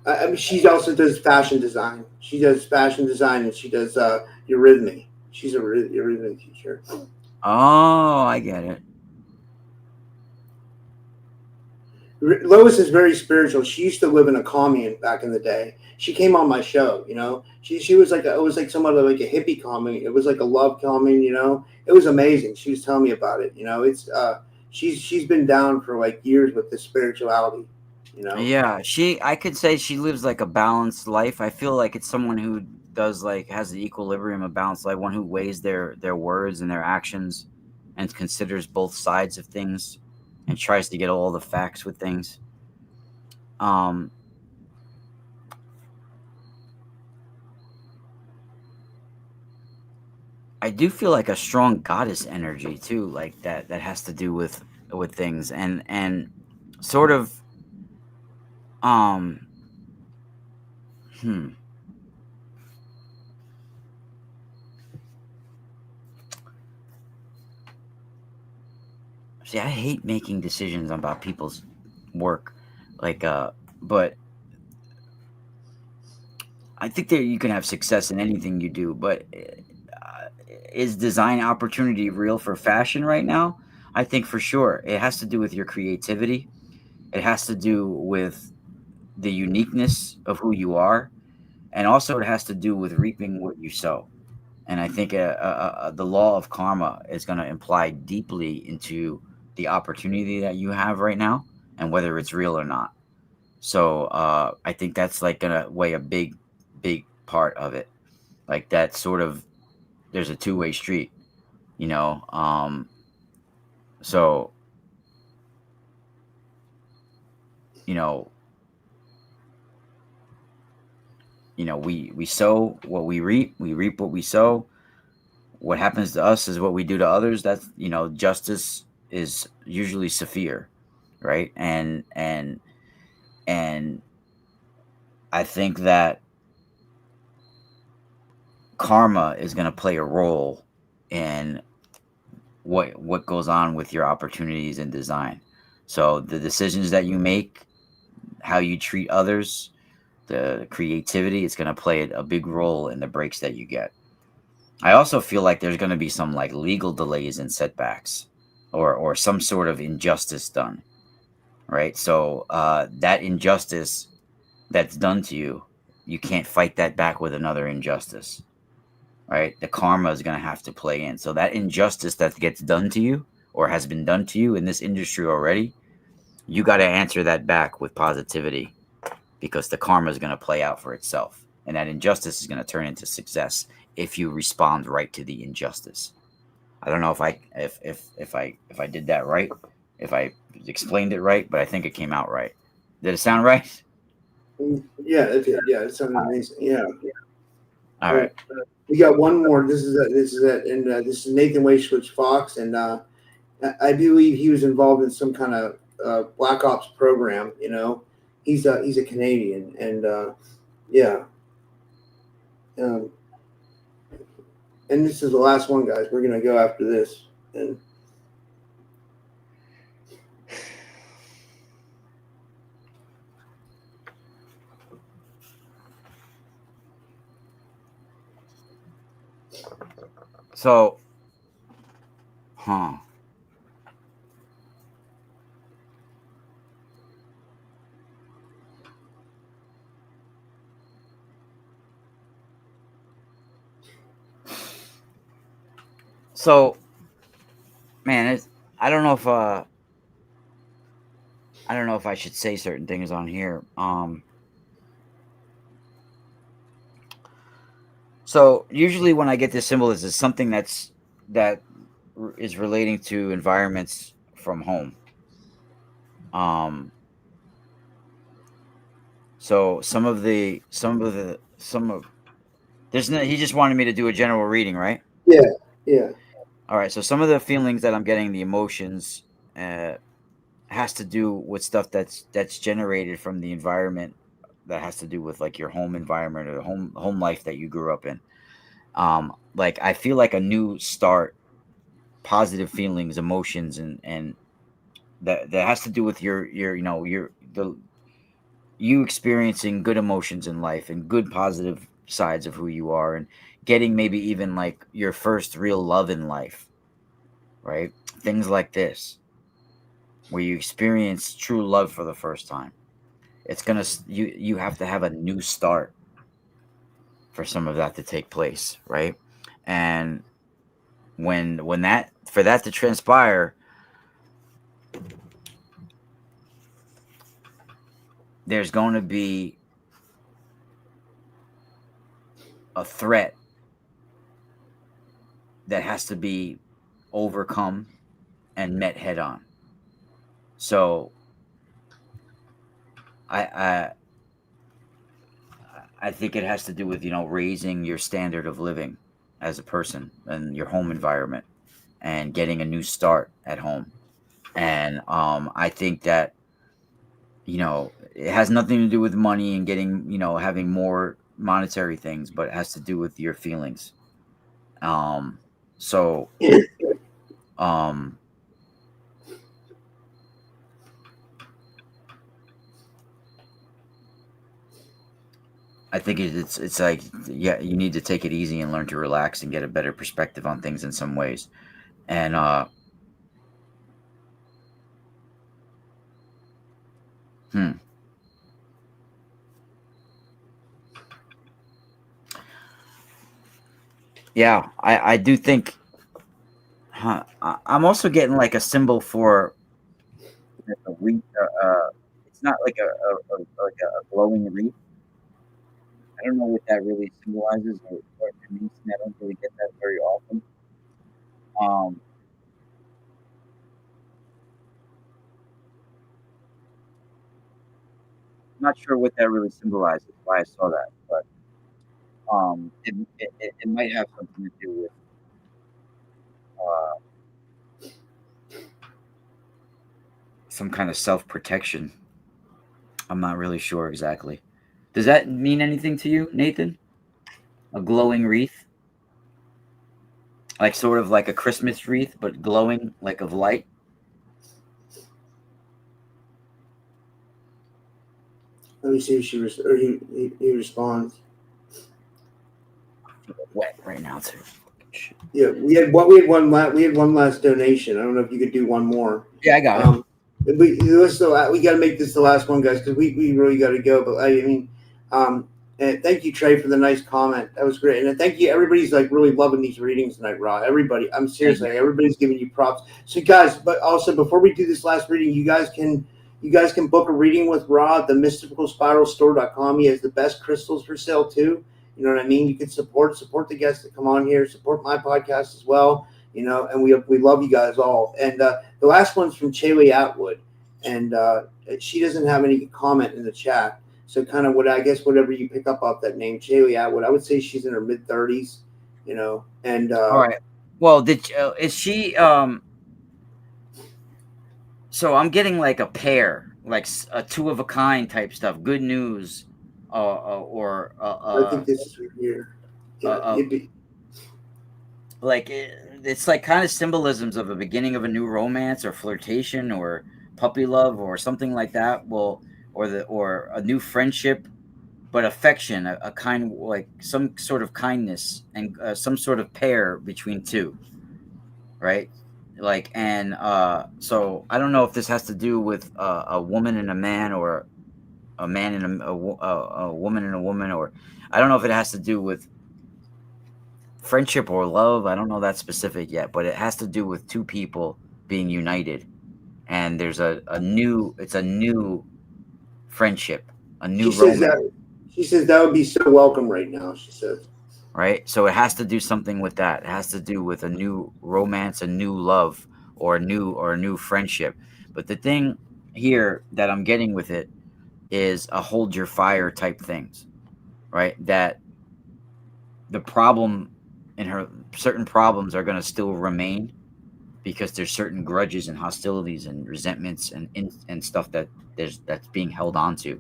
I mean, she also does fashion design. She does fashion design, and she does eurythmy. She's a eurythmy teacher. Oh, I get it. Lois is very spiritual. She used to live in a commune back in the day. She came on my show. She was like it was like somewhat of like a hippie commune. It was like a love commune. It was amazing. She was telling me about it. It's she's been down for like years with this spirituality. Yeah, I could say she lives like a balanced life. I feel like it's someone who does like has the equilibrium of balance, like one who weighs their words and their actions and considers both sides of things and tries to get all the facts with things. I do feel like a strong goddess energy too, like that has to do with things and sort of um hmm see, I hate making decisions about people's work, like but I think that you can have success in anything you do, but is design opportunity real for fashion right now? I think for sure. It has to do with your creativity. It has to do with the uniqueness of who you are, and also it has to do with reaping what you sow. And I think the law of karma is going to imply deeply into the opportunity that you have right now and whether it's real or not. So I think that's like going to weigh a big, big part of it. Like that sort of, there's a two-way street, you know. So, you know, we sow what we reap. We reap what we sow. What happens to us is what we do to others. That's, justice is usually severe, right? And I think that karma is going to play a role in what goes on with your opportunities in design. So the decisions that you make, how you treat others, the creativity, it's going to play a big role in the breaks that you get. I also feel like there's going to be some like legal delays and setbacks, or some sort of injustice done, right? So that injustice that's done to you, you can't fight that back with another injustice, right? The karma is going to have to play in. So that injustice that gets done to you or has been done to you in this industry already, you got to answer that back with positivity, because the karma is going to play out for itself, and that injustice is going to turn into success if you respond right to the injustice. I don't know if I did that right, if I explained it right, but I think it came out right. Did it sound right? Yeah, it sounded amazing. Yeah. All right. We got one more. This is it, and this is Nathan Wayswitch Fox, and I believe he was involved in some kind of Black Ops program. He's a Canadian, and yeah. Um, and this is the last one, guys. We're gonna go after this, and So, So, man, I don't know if I don't know if I should say certain things on here. So usually when I get this symbol, it's something that is relating to environments from home. Um, so some of there's no, he just wanted me to do a general reading, right? yeah. All right. So some of the feelings that I'm getting, the emotions, has to do with stuff that's generated from the environment that has to do with like your home environment or the home life that you grew up in. Like I feel like a new start, positive feelings, emotions, and that has to do with your you experiencing good emotions in life and good positive sides of who you are, and getting maybe even like your first real love in life, right? Things like this, where you experience true love for the first time. It's gonna you have to have a new start for some of that to take place, right? And when that for that to transpire, there's going to be a threat that has to be overcome and met head on. So I I think it has to do with raising your standard of living as a person and your home environment and getting a new start at home. And I think that it has nothing to do with money and getting having more monetary things, but it has to do with your feelings. So um I think it's like, yeah, you need to take it easy and learn to relax and get a better perspective on things in some ways. And hmm, yeah, I do think, I'm also getting like a symbol for a wreath. It's not like like a glowing wreath. I don't know what that really symbolizes or what it means. I don't really get that very often. Um, not sure what that really symbolizes. Why I saw that, but it might have something to do with uh, some kind of self protection. I'm not really sure exactly. Does that mean anything to you, Nathan? A glowing wreath, like sort of like a Christmas wreath, but glowing like of light. Let me see if or he responds. Wet right now too. Yeah, we had one last donation. I don't know if you could do one more. Yeah, I got it. We got to make this the last one, guys, because we really got to go. But I mean, and thank you, Trey, for the nice comment. That was great, and thank you. Everybody's like really loving these readings tonight, Raw. Everybody, I'm seriously, everybody's giving you props. So, guys, but also before we do this last reading, you guys can book a reading with Ra at the mysticalspiralstore.com. He has the best crystals for sale too. You know what I mean? You can support the guests that come on here, support my podcast as well. And we love you guys all. And the last one's from Chaley Atwood, and she doesn't have any comment in the chat. So kind of whatever you pick up off that name, Chaley Atwood, I would say she's in her mid-30s. And all right. Well, is she? So I'm getting like a pair, like a two of a kind type stuff. Good news, or I think this is right here. Yeah, like it's like kind of symbolisms of the beginning of a new romance or flirtation or puppy love or something like that. Well, or a new friendship, but affection, a kind, like some sort of kindness and some sort of pair between two, right? Like, and so I don't know if this has to do with a woman and a man, or a man and a woman and a woman, or I don't know if it has to do with friendship or love. I don't know that specific yet, but it has to do with two people being united, and there's a new friendship, a new romance. She says that would be so welcome right now, she says. Right? So it has to do something with that. It has to do with a new romance, a new love, or a new friendship. But the thing here that I'm getting with it is a hold your fire type things, right? That the problem in her, certain problems are going to still remain because there's certain grudges and hostilities and resentments and stuff that's being held on to.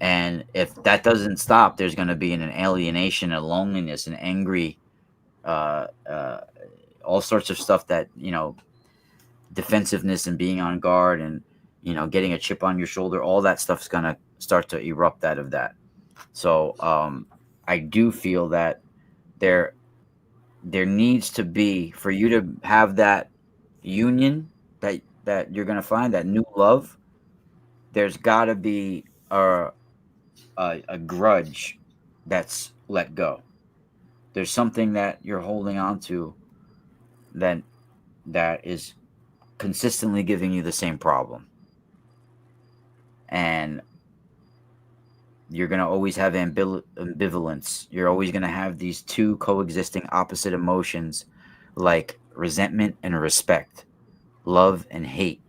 And if that doesn't stop, there's going to be an alienation, a loneliness, an angry, uh, uh, all sorts of stuff that, defensiveness and being on guard and, getting a chip on your shoulder, all that stuff's going to start to erupt out of that. So I do feel that there needs to be, for you to have that union that you're going to find, that new love, there's got to be a grudge that's let go. There's something that you're holding on to that is consistently giving you the same problem. And you're going to always have ambivalence. You're always going to have these two coexisting opposite emotions, like resentment and respect, love and hate,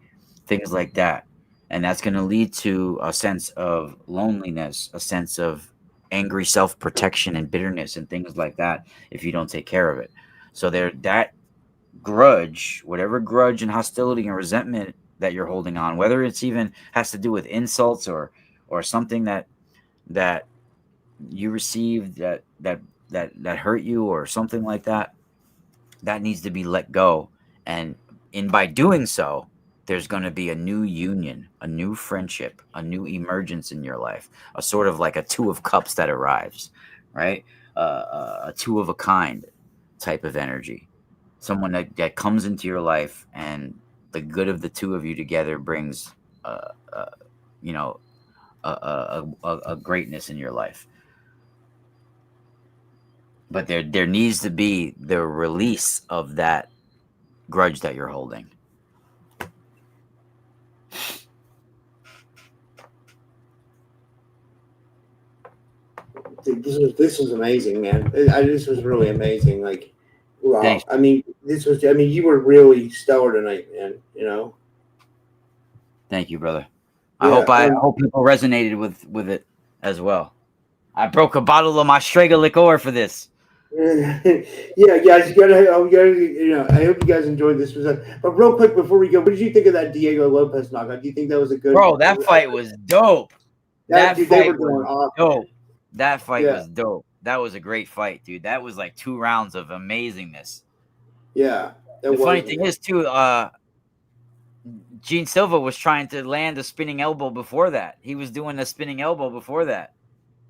things like that. And that's going to lead to a sense of loneliness, a sense of angry self-protection and bitterness and things like that if you don't take care of it. So that grudge, whatever grudge and hostility and resentment that you're holding on, whether it's even has to do with insults or something that you received that hurt you or something like that, that needs to be let go. And by doing so, there's going to be a new union, a new friendship, a new emergence in your life, a sort of like a two of cups that arrives, right? A two of a kind type of energy, someone that comes into your life, and the good of the two of you together brings, you know, a greatness in your life. But there needs to be the release of that grudge that you're holding. This was amazing, man. This was really amazing. Like, wow. Thanks. I mean, you were really stellar tonight, man. Thank you, brother. Yeah, I hope people resonated with it as well. I broke a bottle of my Strega liqueur for this. Yeah, guys, I hope you guys enjoyed this. But real quick before we go, what did you think of that Diego Lopez knockout? Do you think that was a good? Bro, that fight was dope. That fight was dope. That fight was dope. That was a great fight, dude. That was like 2 rounds of amazingness. Yeah. The funny thing is, too, Gene Silva was trying to land a spinning elbow before that. He was doing a spinning elbow before that.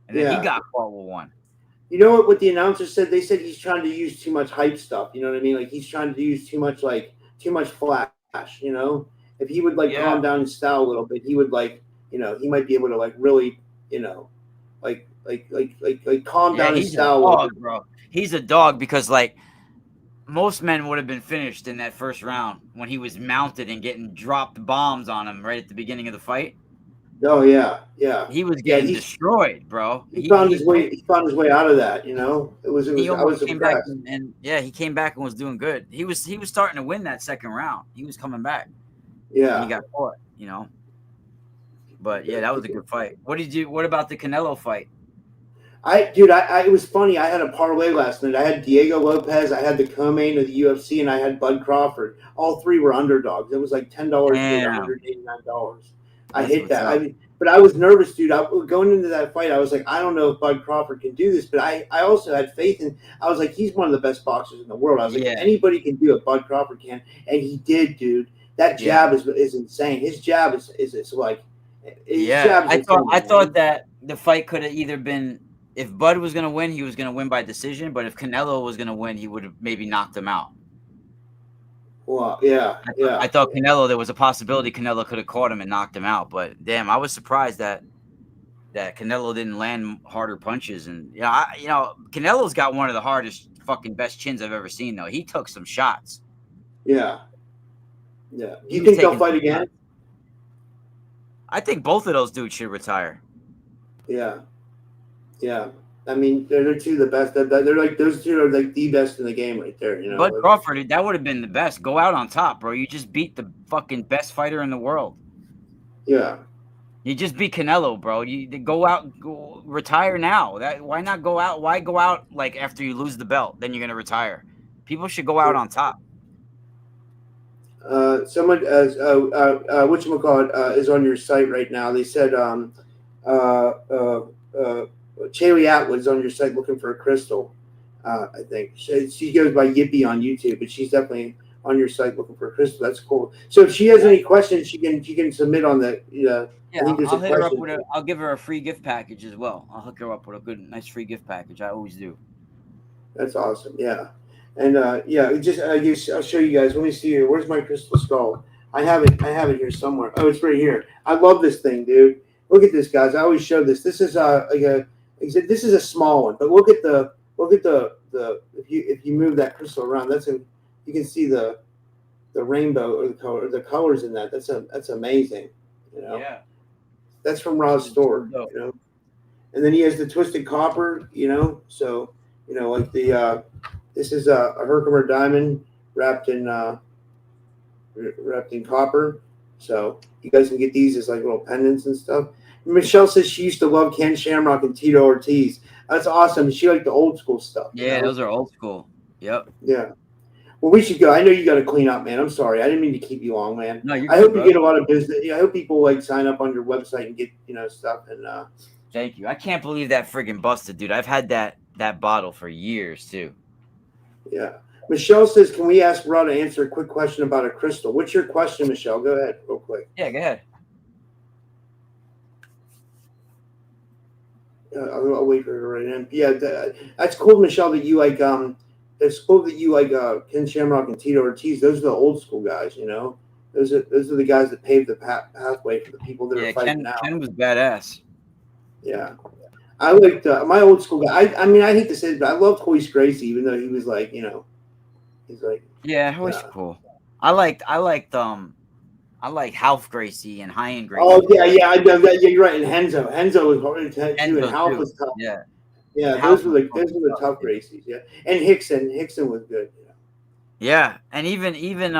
And then he got caught with one. You know what the announcers said? They said he's trying to use too much hype stuff. You know what I mean? Like, he's trying to use too much flash, If he would calm down his style a little bit, he would he might be able to really, calm down his style. He's a dog, bro. He's a dog because most men would have been finished in that first round when he was mounted and getting dropped bombs on him right at the beginning of the fight. Oh yeah, yeah. He was getting destroyed, bro. He found his way. He found his way out of that. It was. He almost came back and he came back and was doing good. He was starting to win that second round. He was coming back. Yeah. And he got caught. But yeah, that was a good fight. What about the Canelo fight? It was funny. I had a parlay last night. I had Diego Lopez, I had the co-main of the UFC, and I had Bud Crawford. All three were underdogs. It was like $10 to $189. I hit that. But I was nervous, dude. Going into that fight, I was like, I don't know if Bud Crawford can do this, but I also had faith in. I was like, he's one of the best boxers in the world. I was like, if anybody can do it, Bud Crawford can, and he did, dude. That jab is insane. His jab is like. I thought that the fight could have either been, if Bud was going to win, he was going to win by decision. But if Canelo was going to win, he would have maybe knocked him out. Well, yeah. I thought Canelo, there was a possibility Canelo could have caught him and knocked him out. But damn, I was surprised that Canelo didn't land harder punches. And Canelo's got one of the hardest fucking best chins I've ever seen. Though he took some shots. Yeah. Do you think they'll fight again? I think both of those dudes should retire. Yeah. I mean, they're two of the best. They're like, those two are like the best in the game right there. Bud Crawford, that would have been the best. Go out on top, bro. You just beat the fucking best fighter in the world. Yeah. You just beat Canelo, bro. You go out, retire now. Why not go out? Why go out after you lose the belt? Then you're gonna retire. People should go out on top. Someone whatchamacallit is on your site right now. They said Chaley Atwood's on your site looking for a crystal. I think she goes by Yippee on YouTube, but she's definitely on your site looking for a crystal. That's cool. So if she has any questions, she can submit on the. Yeah, I think there's I'll a hit her up question. with I'll give her a free gift package as well. I'll hook her up with a good, nice free gift package. I always do. That's awesome. Yeah, and I'll show you guys. Let me see here. Where's my crystal skull? I have it here somewhere. Oh, it's right here. I love this thing, dude. Look at this, guys. I always show this. This is this is a small one, but look at the if you move that crystal around, you can see the rainbow or the colors in that. That's amazing. You know. Yeah. That's from Ra's store. You know. And then he has the twisted copper. You know. So like this is a Herkimer diamond wrapped in copper. So you guys can get these as like little pendants and stuff. Michelle says she used to love Ken Shamrock and Tito Ortiz. That's awesome. She liked the old school stuff. Yeah, those are old school. Yep. Yeah. Well, we should go. I know you got to clean up, man. I'm sorry. I didn't mean to keep you long, man. No, I hope you get a lot of business. I hope people like sign up on your website and get stuff. And thank you. I can't believe that friggin' busted, dude. I've had that bottle for years too. Yeah. Michelle says, can we ask Rod to answer a quick question about a crystal? What's your question, Michelle? Go ahead real quick. Yeah, go ahead. I'll wait for her to write in. Yeah, that's cool, Michelle, that you like it's cool that you like Ken Shamrock and Tito Ortiz. Those are the old school guys, you know. Those are the guys that paved the pathway for the people that are fighting now. Ken was badass. Yeah. I liked my old school guy. I mean, I hate to say it, but I loved Hoist Gracie, even though he was like, he's like. Yeah, Hoist cool. I liked Half Gracie and High End Gracie. Oh yeah, I know that. Yeah, you're right. And Henzo was hard too, and Half was tough. Yeah, those were the tough Gracies. Yeah, and Hickson was good. Yeah, and even dude,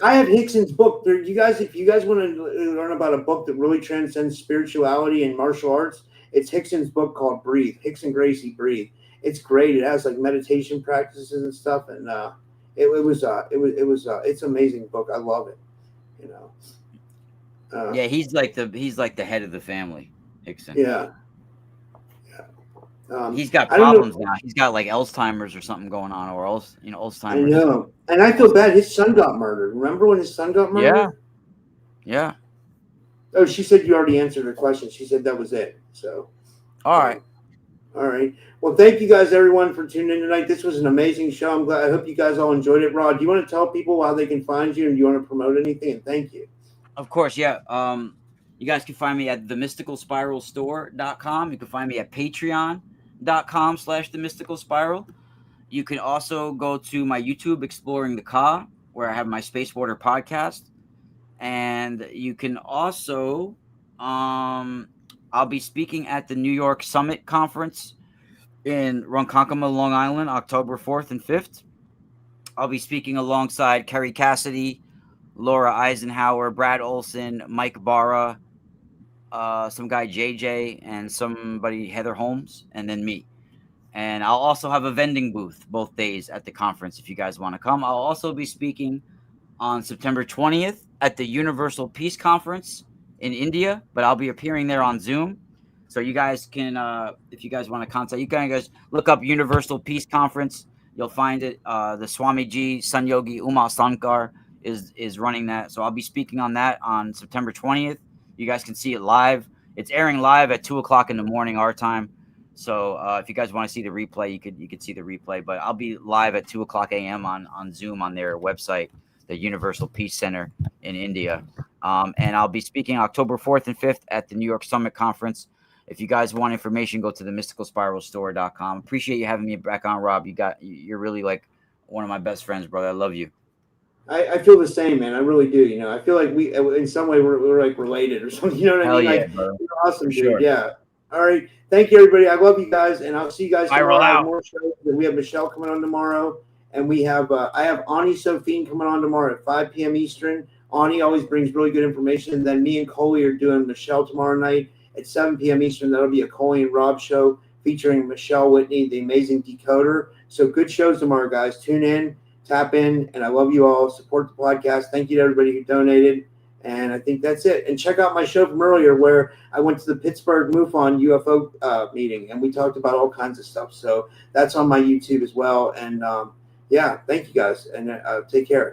I have Hickson's book. If you guys want to learn about a book that really transcends spirituality and martial arts, it's Hickson's book called Breathe. Hickson Gracie Breathe. It's great. It has like meditation practices and stuff, and it's an amazing book. I love it. Yeah, he's like the head of the family, Hickson. Yeah. He's got problems now. He's got like Alzheimer's or something going on, or Alzheimer's. I know, and I feel bad. His son got murdered. Remember when his son got murdered? Yeah. Oh, she said you already answered her question. She said that was it. So. All right. All right. Well, thank you guys, everyone, for tuning in tonight. This was an amazing show. I hope you guys all enjoyed it. Rod, do you want to tell people how they can find you, and do you want to promote anything? And thank you. Of course, yeah. You guys can find me at themysticalspiralstore.com. You can find me at patreon.com/themysticalspiral. You can also go to my YouTube, Exploring the Ka, where I have my Space Border podcast. And you can also, I'll be speaking at the New York Summit Conference in Ronkonkoma, Long Island, October 4th and 5th. I'll be speaking alongside Kerry Cassidy, Laura Eisenhower, Brad Olson, Mike Barra, some guy JJ, and somebody Heather Holmes, and then me. And I'll also have a vending booth both days at the conference if you guys want to come. I'll also be speaking on September 20th at the Universal Peace Conference in India, but I'll be appearing there on Zoom. So you guys can, if you guys want to contact, you can guys look up Universal Peace Conference. You'll find it. The Swamiji Sun Yogi Uma Sankar is running that. So I'll be speaking on that on September 20th. You guys can see it live. It's airing live at 2:00 in the morning our time. So if you guys want to see the replay, you could see the replay. But I'll be live at 2:00 a.m. on Zoom on their website, the Universal Peace Center in India. And I'll be speaking October 4th and 5th at the New York Summit Conference. If you guys want information, go to themysticalspiralstore.com. Appreciate you having me back on, Rob. You're really like one of my best friends, brother. I love you. I feel the same, man. I really do. I feel like we, in some way, we're like related or something. You know what I mean? Yeah, like, bro. you're awesome, dude. Sure. Yeah. All right. Thank you, everybody. I love you guys, and I'll see you guys tomorrow. I have more shows. We have Michelle coming on tomorrow, and we have I have Ani Sophine coming on tomorrow at 5 p.m. Eastern. Ani always brings really good information. And then me and Coley are doing Michelle tomorrow night at 7 p.m. Eastern. That'll be a Coley and Rob show featuring Michelle Whitney, the amazing decoder. So good shows tomorrow, guys. Tune in. Tap in, and I love you all. Support the podcast. Thank you to everybody who donated, And I think that's it. And check out my show from earlier where I went to the Pittsburgh MUFON UFO meeting, and we talked about all kinds of stuff. So that's on my YouTube as well. And yeah, thank you guys, and take care.